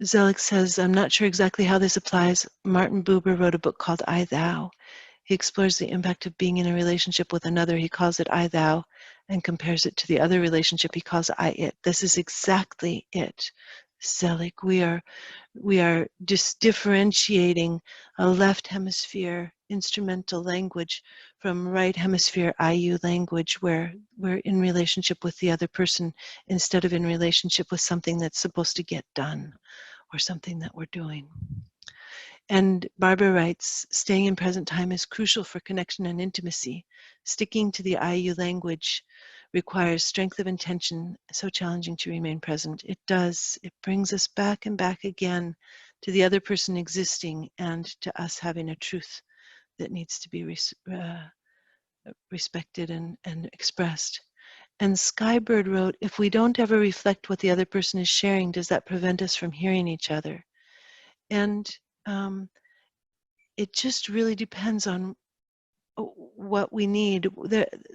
Zelig says, I'm not sure exactly how this applies. Martin Buber wrote a book called I, Thou. He explores the impact of being in a relationship with another. He calls it I, thou, and compares it to the other relationship he calls I, it. This is exactly it, Zelig. We are just differentiating a left hemisphere instrumental language from right hemisphere IU language, where we're in relationship with the other person instead of in relationship with something that's supposed to get done or something that we're doing. And Barbara writes, staying in present time is crucial for connection and intimacy. Sticking to the IU language requires strength of intention, so challenging to remain present. It does. It brings us back and back again to the other person existing and to us having a truth that needs to be respected and expressed. And Skybird wrote, if we don't ever reflect what the other person is sharing, does that prevent us from hearing each other? And it just really depends on what we need.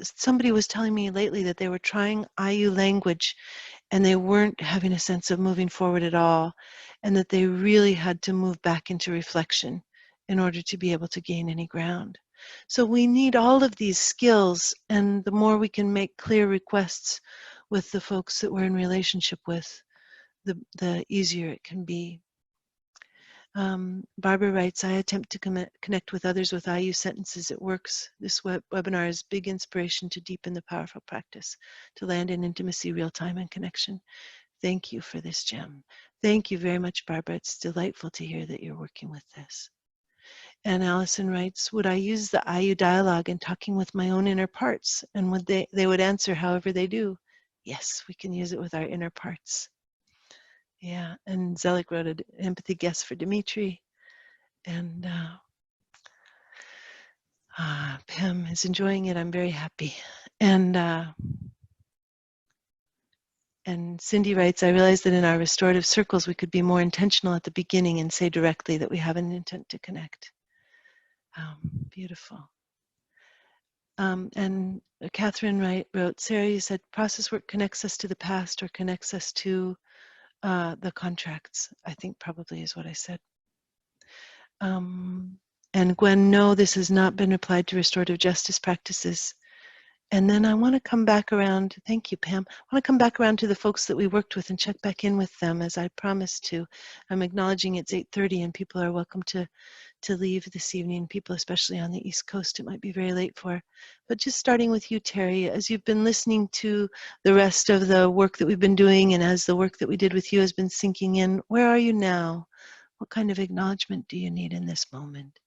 Somebody was telling me lately that they were trying IU language and they weren't having a sense of moving forward at all, and that they really had to move back into reflection in order to be able to gain any ground. So we need all of these skills, and the more we can make clear requests with the folks that we're in relationship with, the easier it can be. Barbara writes, I attempt to connect with others with IU sentences. It works. This webinar is big inspiration to deepen the powerful practice, to land in intimacy, real time, and connection. Thank you for this gem. Thank you very much, Barbara. It's delightful to hear that you're working with this. And Allison writes, would I use the IU dialogue in talking with my own inner parts? And would they would answer however they do. Yes, we can use it with our inner parts. Yeah, and Zelig wrote an empathy guest for Dimitri. And Pam is enjoying it. I'm very happy. And Cindy writes, I realize that in our restorative circles, we could be more intentional at the beginning and say directly that we have an intent to connect. Beautiful. And Catherine wrote, Sarah, you said process work connects us to the past or connects us to the contracts, I think probably is what I said. And Gwen, no, this has not been applied to restorative justice practices. And then I want to come back around, thank you, Pam. I want to come back around to the folks that we worked with and check back in with them as I promised to. I'm acknowledging it's 8:30 and people are welcome to leave this evening, people especially on the East Coast, it might be very late for. But just starting with you, Terry, as you've been listening to the rest of the work that we've been doing and as the work that we did with you has been sinking in, where are you now? What kind of acknowledgement do you need in this moment?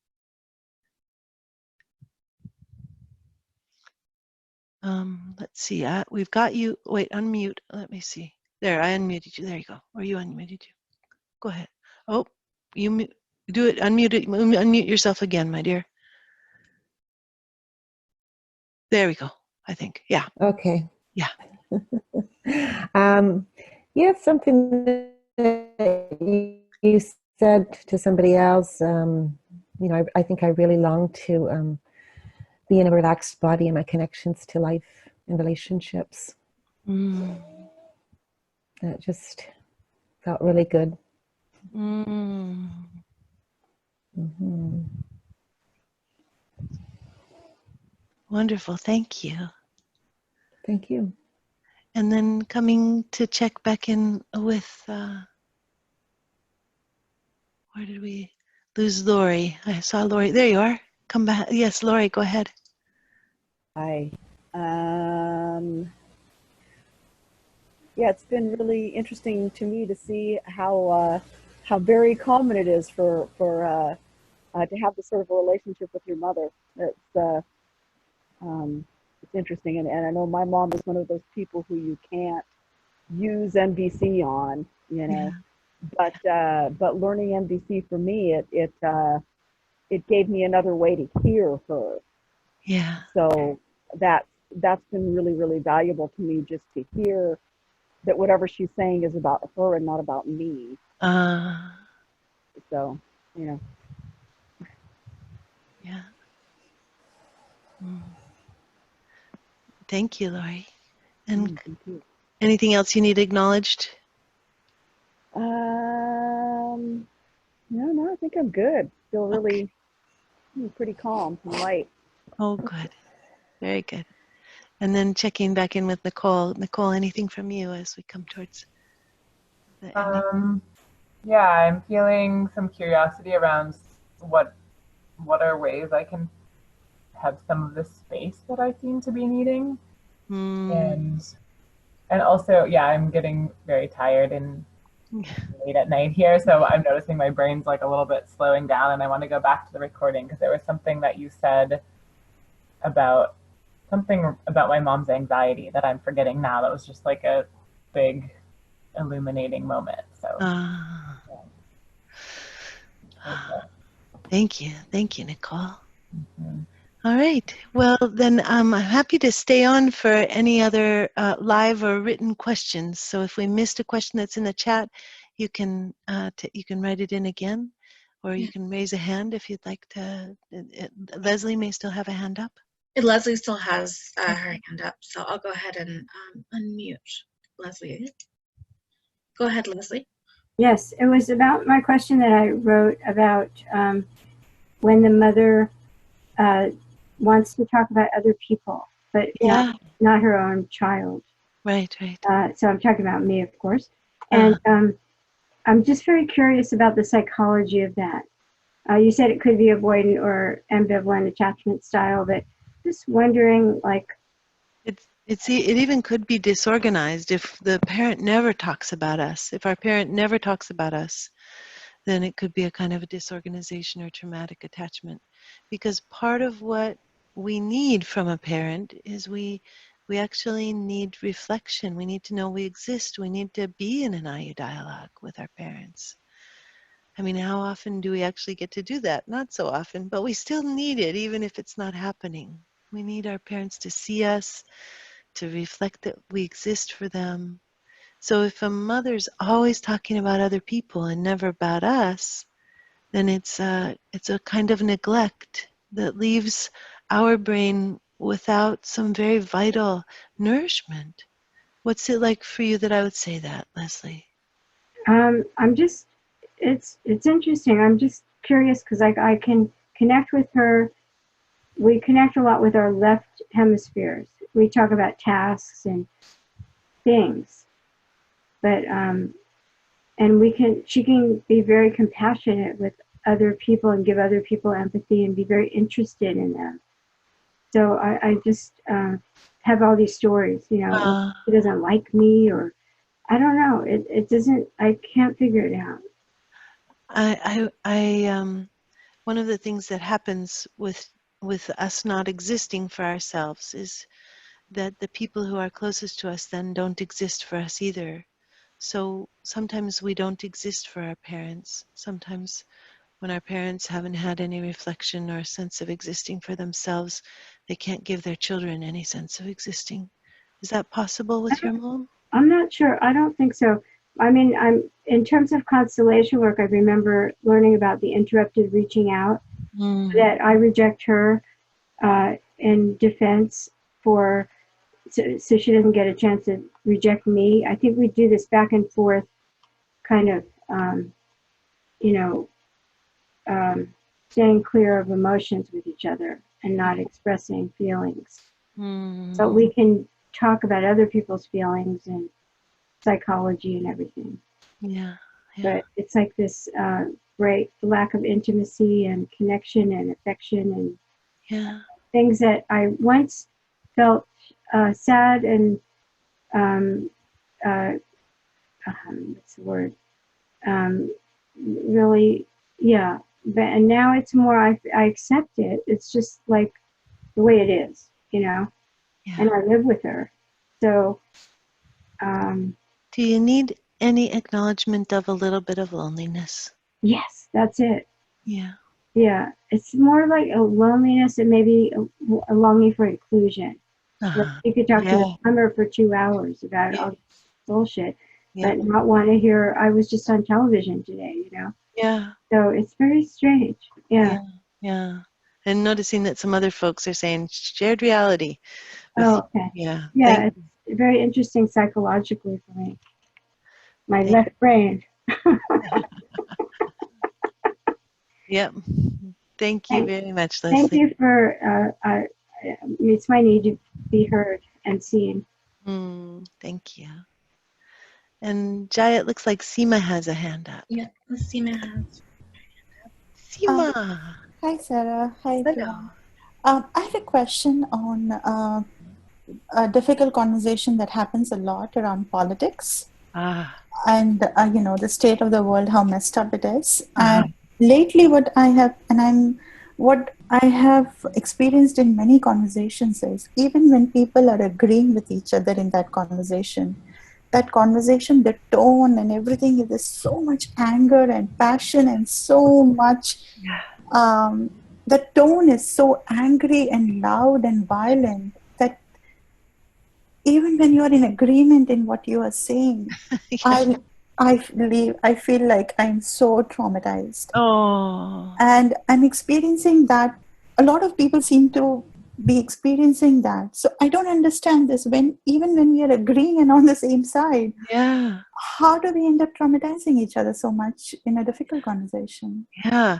Let's see, we've got you, wait, unmute, let me see. There, I unmuted you, there you go. Or you unmuted you. Go ahead. Oh, you do it, unmute yourself again, my dear. There we go, I think, yeah. Okay. Yeah. Yeah, something that you said to somebody else, you know, I think I really long to be in a relaxed body in my connections to life and relationships. That just felt really good. Wonderful, thank you. Thank you. And then coming to check back in with, where did we lose Laurie? I saw Laurie, there you are. Come back, yes, Laurie, go ahead. Hi. Yeah, it's been really interesting to me to see how very common it is for to have this sort of a relationship with your mother. It's interesting, and I know my mom is one of those people who you can't use MVC on, you know. Yeah. But learning MVC for me, it gave me another way to hear her. Yeah. So that's been really, really valuable to me, just to hear that whatever she's saying is about her and not about me. So, you know. Yeah. Thank you, Laurie. And thank you. Anything else you need acknowledged? No, I think I'm good. Feel really, Pretty calm and light. Oh, good. Very good. And then checking back in with Nicole. Nicole, anything from you as we come towards the ending? Yeah, I'm feeling some curiosity around what are ways I can have some of the space that I seem to be needing. And also, yeah, I'm getting very tired and late at night here, so I'm noticing my brain's like a little bit slowing down, and I want to go back to the recording because there was something that you said about something about my mom's anxiety that I'm forgetting now. That was just like a big illuminating moment. So thank you, Nicole. All right. Well, then I'm happy to stay on for any other live or written questions. So if we missed a question that's in the chat, you can write it in again, or you can raise a hand if you'd like to. Leslie may still have a hand up. Leslie still has her hand up, so I'll go ahead and unmute Leslie. Go ahead, Leslie. Yes, it was about my question that I wrote about when the mother wants to talk about other people, but not her own child. Right. So I'm talking about me, of course. And I'm just very curious about the psychology of that. You said it could be avoidant or ambivalent attachment style, but just wondering, like, it even could be disorganized if the parent never talks about us. If our parent never talks about us, then it could be a kind of a disorganization or traumatic attachment. Because part of what we need from a parent is we actually need reflection. We need to know we exist. We need to be in an IU dialogue with our parents. I mean, how often do we actually get to do that? Not so often, but we still need it, even if it's not happening. We need our parents to see us, to reflect that we exist for them. So if a mother's always talking about other people and never about us, then it's a kind of neglect that leaves our brain without some very vital nourishment. What's it like for you that I would say that, Leslie? I'm just, it's interesting. I'm just curious because I can connect with her. We connect a lot with our left hemispheres. We talk about tasks and things, but and she can be very compassionate with other people and give other people empathy and be very interested in them. So I just have all these stories, you know, she doesn't like me, or I don't know. It doesn't, I can't figure it out. One of the things that happens with us not existing for ourselves is that the people who are closest to us then don't exist for us either. So sometimes we don't exist for our parents. Sometimes when our parents haven't had any reflection or sense of existing for themselves, they can't give their children any sense of existing. Is that possible with your mom? I'm not sure. I don't think so. I mean, in terms of constellation work, I remember learning about the interrupted reaching out, that I reject her in defense so she doesn't get a chance to reject me. I think we do this back and forth kind of, you know, staying clear of emotions with each other and not expressing feelings. But we can talk about other people's feelings and psychology and everything. But it's like this great lack of intimacy and connection and affection and things that I once felt sad and what's the word? Really, yeah. And now it's more, I accept it. It's just like the way it is, you know? And I live with her. So, do you need any acknowledgement of a little bit of loneliness? Yes, that's it. Yeah. Yeah. It's more like a loneliness and maybe a longing for inclusion. You could talk to the plumber for 2 hours about all this bullshit, but not want to hear, I was just on television today, you know? Yeah. So it's very strange. Yeah. And noticing that some other folks are saying shared reality. Oh, okay. Yeah. Yeah, it's very interesting psychologically for me. My left brain. Yep. Thank you very much, Thank Leslie. you for, it's my need to be heard and seen. Thank you. And Jaya, it looks like Seema has a hand up. Yeah, Seema has. Seema. Hi, Sarah. Hi, everyone. Hello. I have a question on a difficult conversation that happens a lot around politics and, the state of the world, how messed up it is. And lately what I have experienced in many conversations is even when people are agreeing with each other in that conversation, the tone and everything, there's so much anger and passion and so much, the tone is so angry and loud and violent that even when you're in agreement in what you are saying, I feel like I'm so traumatized. And I'm experiencing that. A lot of people seem to be experiencing that. So I don't understand this. Even when we are agreeing and on the same side, how do we end up traumatizing each other so much in a difficult conversation? Yeah.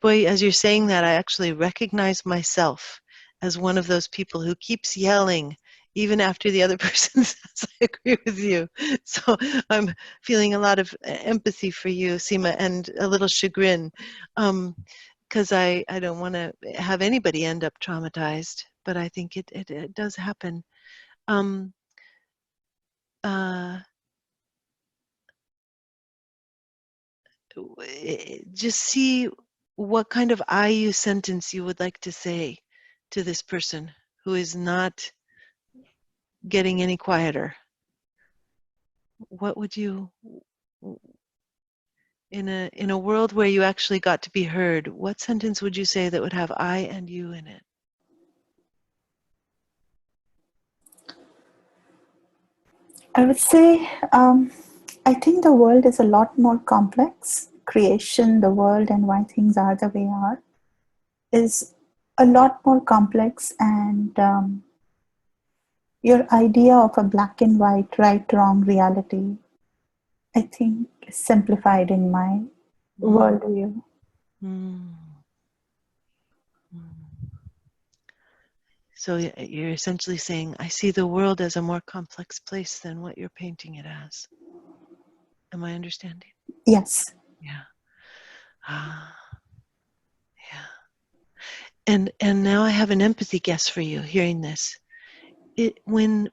Boy, as you're saying that, I actually recognize myself as one of those people who keeps yelling even after the other person says, I agree with you. So I'm feeling a lot of empathy for you, Seema, and a little chagrin, because I don't want to have anybody end up traumatized, but I think it does happen. Just see what kind of IU sentence you would like to say to this person who is not getting any quieter. What would you, in a world where you actually got to be heard, what sentence would you say that would have I and you in it? I would say, I think the world is a lot more complex. Creation, the world, and why things are the way are is a lot more complex, and your idea of a black and white, right, wrong reality, I think, is simplified in my worldview. So you're essentially saying, I see the world as a more complex place than what you're painting it as. Am I understanding? Yes. Yeah. Yeah. And now I have an empathy guess for you hearing this. When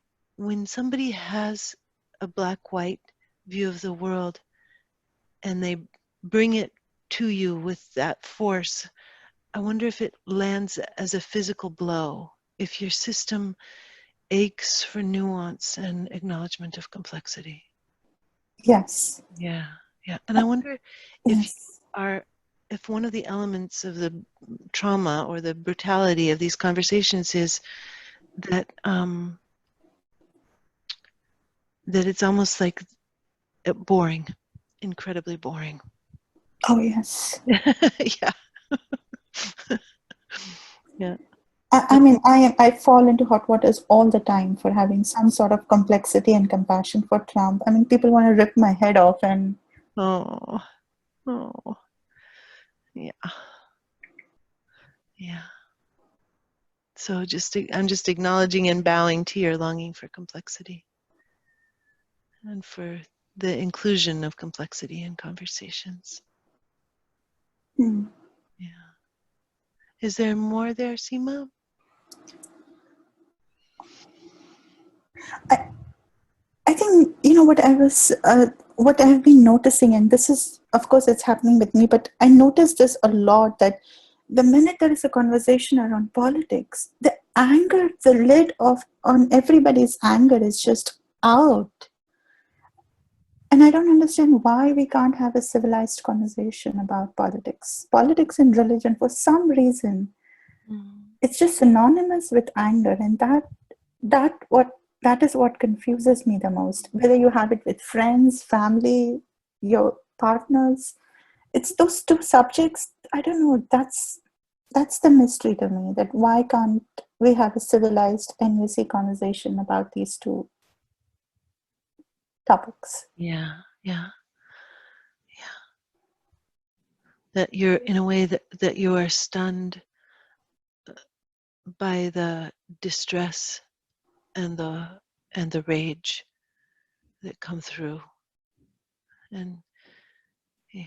somebody has a black-white view of the world and they bring it to you with that force, I wonder if it lands as a physical blow, if your system aches for nuance and acknowledgement of complexity. Yes. Yeah, yeah. And I wonder if one of the elements of the trauma or the brutality of these conversations is that that it's almost like boring, incredibly boring. Oh, yes. Yeah. Yeah. I mean, I fall into hot waters all the time for having some sort of complexity and compassion for Trump. I mean, people want to rip my head off and... Oh. Yeah. Yeah. So I'm just acknowledging and bowing to your longing for complexity and for the inclusion of complexity in conversations. Yeah. Is there more there, Seema? I think, what I've been noticing, and this is, of course, it's happening with me, but I notice this a lot, that the minute there is a conversation around politics, the anger, the lid on everybody's anger is just out. And I don't understand why we can't have a civilized conversation about politics. Politics and religion, for some reason, it's just synonymous with anger, and that is what confuses me the most. Whether you have it with friends, family, your partners, it's those two subjects. I don't know. That's the mystery to me. That why can't we have a civilized NVC conversation about these two topics? Yeah. that you're in a way that you are stunned by the distress and the rage that come through. And yeah.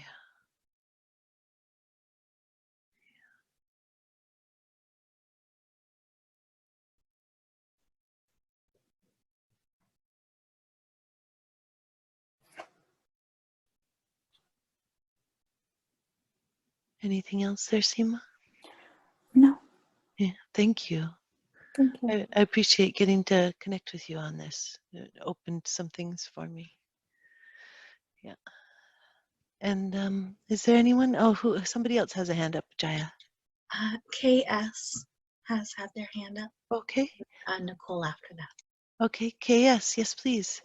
Anything else there, Seema? No, Yeah, thank you. thank you. I appreciate getting to connect with you on this. It opened some things for me. Yeah. And is there anyone? Oh, somebody else has a hand up, Jaya. KS has had their hand up. Okay. Nicole after that. Okay, KS, yes, please.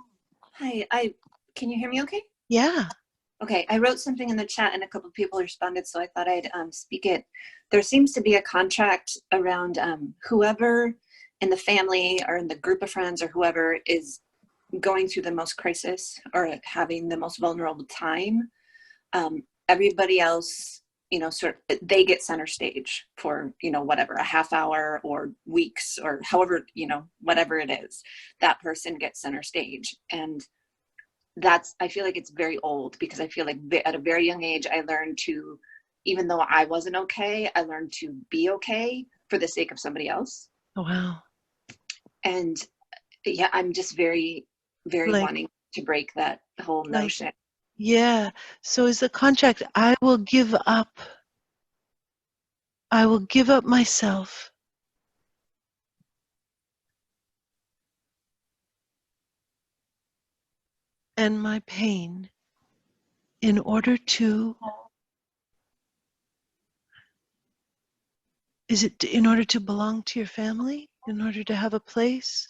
Hi, can you hear me okay? Yeah. Okay, I wrote something in the chat and a couple of people responded, so I thought I'd speak it. There seems to be a contract around whoever in the family or in the group of friends or whoever is going through the most crisis or having the most vulnerable time. Everybody else, they get center stage for, whatever, a half hour or weeks or however, whatever it is, that person gets center stage. And I feel like it's very old because I feel like at a very young age, I learned to, even though I wasn't okay, I learned to be okay for the sake of somebody else. Oh, wow. And yeah, I'm just very, very wanting to break that whole notion. Yeah. So is the contract, I will give up myself. And my pain in order to, is it in order to belong to your family? In order to have a place?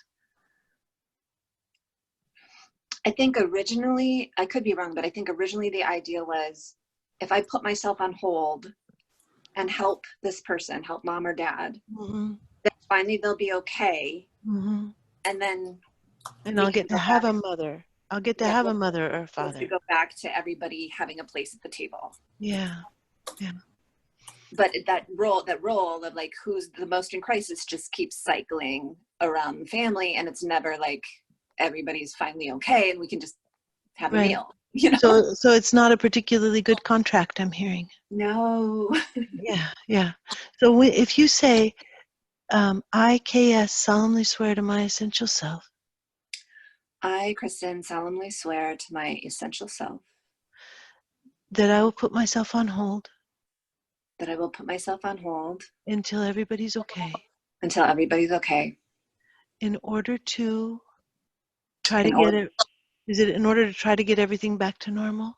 I think originally, I could be wrong, but I think originally the idea was if I put myself on hold and help this person, help mom or dad, then finally they'll be okay. And then I'll get to have a mother. I'll get to have a mother or a father. To go back to everybody having a place at the table. Yeah. Yeah. But that role of like who's the most in crisis just keeps cycling around the family, and it's never like everybody's finally okay and we can just have a meal. So it's not a particularly good contract, I'm hearing. No. Yeah. So if you say, I, KS, solemnly swear to my essential self. I, Kristen, solemnly swear to my essential self. That I will put myself on hold. That I will put myself on hold. Until everybody's okay. Until everybody's okay. In order to try to get it, is it in order to try to get everything back to normal?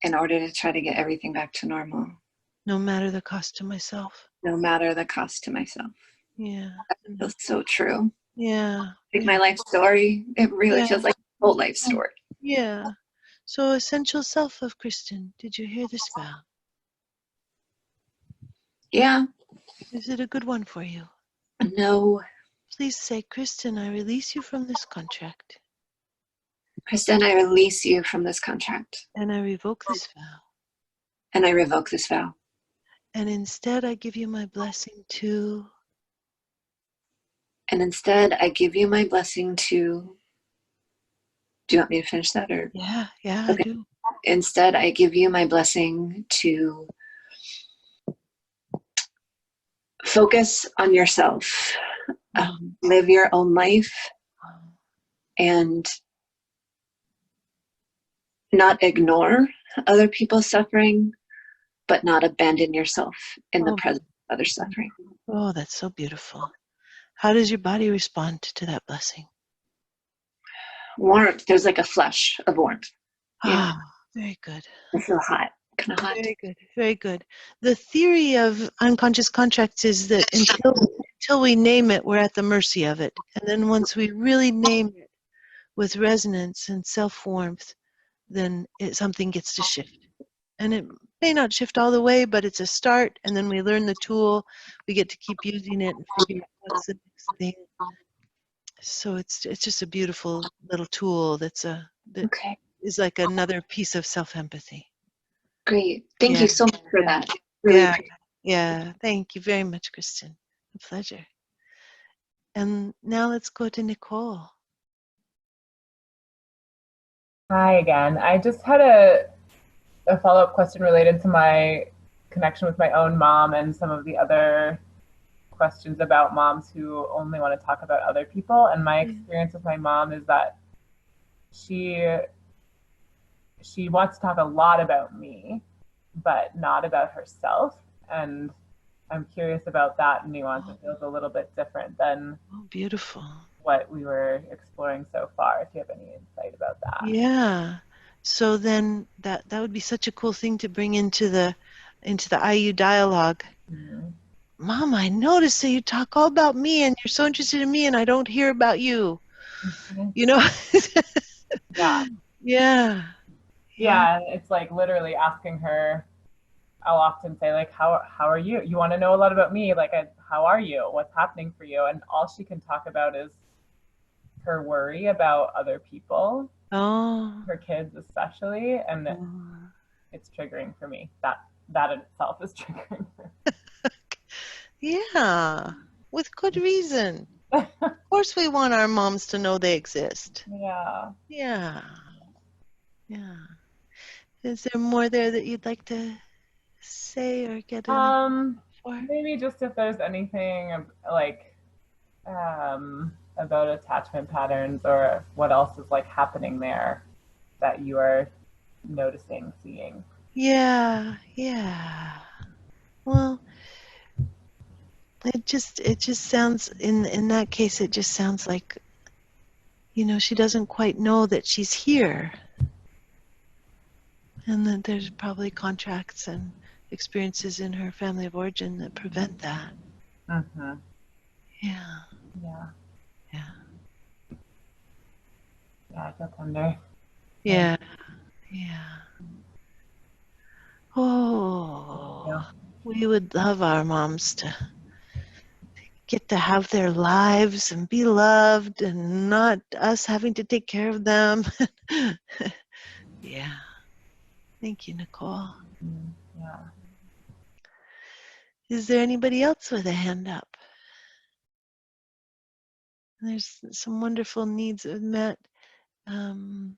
In order to try to get everything back to normal. No matter the cost to myself. No matter the cost to myself. Yeah. That feels so true. Yeah. Like my life story, it really feels like a whole life story. Yeah. So essential self of Kristen, did you hear this vow? Yeah. Is it a good one for you? No. Please say, Kristen, I release you from this contract. Kristen, I release you from this contract. And I revoke this vow. And I revoke this vow. And instead I give you my blessing to. And instead I give you my blessing to. Do you want me to finish that or? Yeah, okay. I do. Instead I give you my blessing to focus on yourself. Live your own life. And not ignore other people's suffering, but not abandon yourself in the presence of other suffering. Oh, that's so beautiful. How does your body respond to that blessing? Warmth. There's like a flush of warmth. Yeah. Very good. I feel hot. Kind of hot. Very good. Very good. The theory of unconscious contracts is that until we name it, we're at the mercy of it. And then once we really name it with resonance and self-warmth, then something gets to shift. And it may not shift all the way, but it's a start. And then we learn the tool. We get to keep using it and figure out what's the next thing. So it's just a beautiful little tool that is like another piece of self-empathy. Great. Thank Yeah. you so much for that. Really Yeah. appreciate Yeah. Thank you very much, Kristen. A pleasure. And now let's go to Nicole. Hi again. I just had a follow-up question related to my connection with my own mom and some of the other questions about moms who only want to talk about other people. And my experience with my mom is that she wants to talk a lot about me, but not about herself. And I'm curious about that nuance. It feels a little bit different than beautiful. What we were exploring so far. If you have any insight about that. Yeah. So then that would be such a cool thing to bring into the IU dialogue. Mm-hmm. Mom, I noticed that you talk all about me and you're so interested in me and I don't hear about you. Mm-hmm. You know? Yeah. Yeah. Yeah. It's like literally asking her. I'll often say like, how are you? You want to know a lot about me. Like, how are you? What's happening for you? And all she can talk about is her worry about other people. Oh. Her kids especially. And it's triggering for me. That in itself is triggering for me. Yeah. With good reason. Of course we want our moms to know they exist. Yeah. Yeah. Yeah. Is there more there that you'd like to say or get in? Maybe just if there's anything like about attachment patterns or what else is like happening there that you are noticing, seeing. Yeah. Well, it just sounds in that case it just sounds like, you know, she doesn't quite know that she's here. And that there's probably contracts and experiences in her family of origin that prevent that. Mm-hmm. Yeah. Yeah. Yeah. Yeah, I feel tender. Yeah. Yeah. Oh, we would love our moms to get to have their lives and be loved and not us having to take care of them. Yeah. Thank you, Nicole. Yeah. Is there anybody else with a hand up? There's some wonderful needs met. And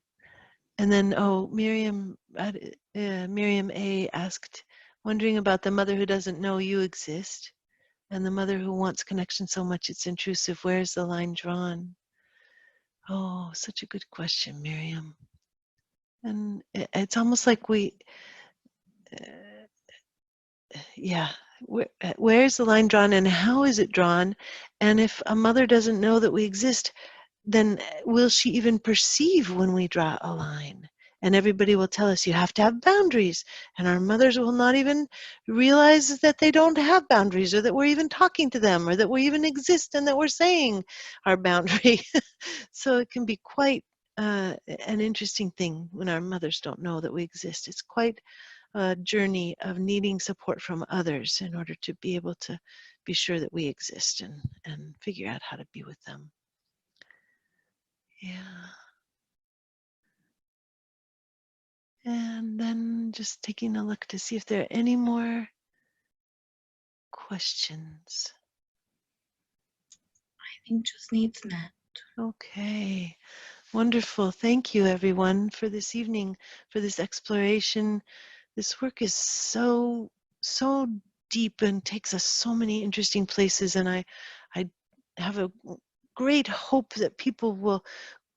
then, Miriam A. asked, wondering about the mother who doesn't know you exist and the mother who wants connection so much it's intrusive. Where's the line drawn? Oh, such a good question, Miriam. And it's almost like where's the line drawn and how is it drawn? And if a mother doesn't know that we exist, then will she even perceive when we draw a line? And everybody will tell us you have to have boundaries. And our mothers will not even realize that they don't have boundaries or that we're even talking to them or that we even exist and that we're saying our boundary. So it can be quite an interesting thing when our mothers don't know that we exist. It's quite a journey of needing support from others in order to be able to be sure that we exist and figure out how to be with them. Yeah. And then just taking a look to see if there are any more questions. I think just needs met. Okay. Wonderful. Thank you, everyone, for this evening, for this exploration. This work is so deep and takes us so many interesting places. And I have a great hope that people will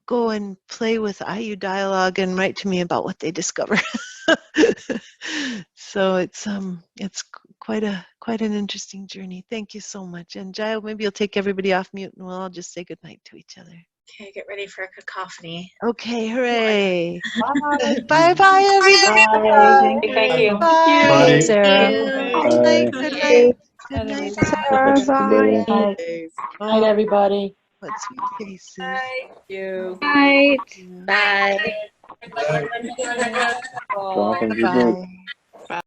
go and play with IU dialogue and write to me about what they discover. So it's quite an interesting journey. Thank you so much. And Jael, maybe you'll take everybody off mute and we'll all just say goodnight to each other. Okay, get ready for a cacophony. Okay, hooray. Bye. Bye, everybody. Bye. Thank you. Bye. Bye. Sarah. Good night. Bye. Good night. Good night. Bye. Bye. Oh, everybody. what sweet faces. You. Bye. Yeah. Bye. Jonathan, good night. Bye.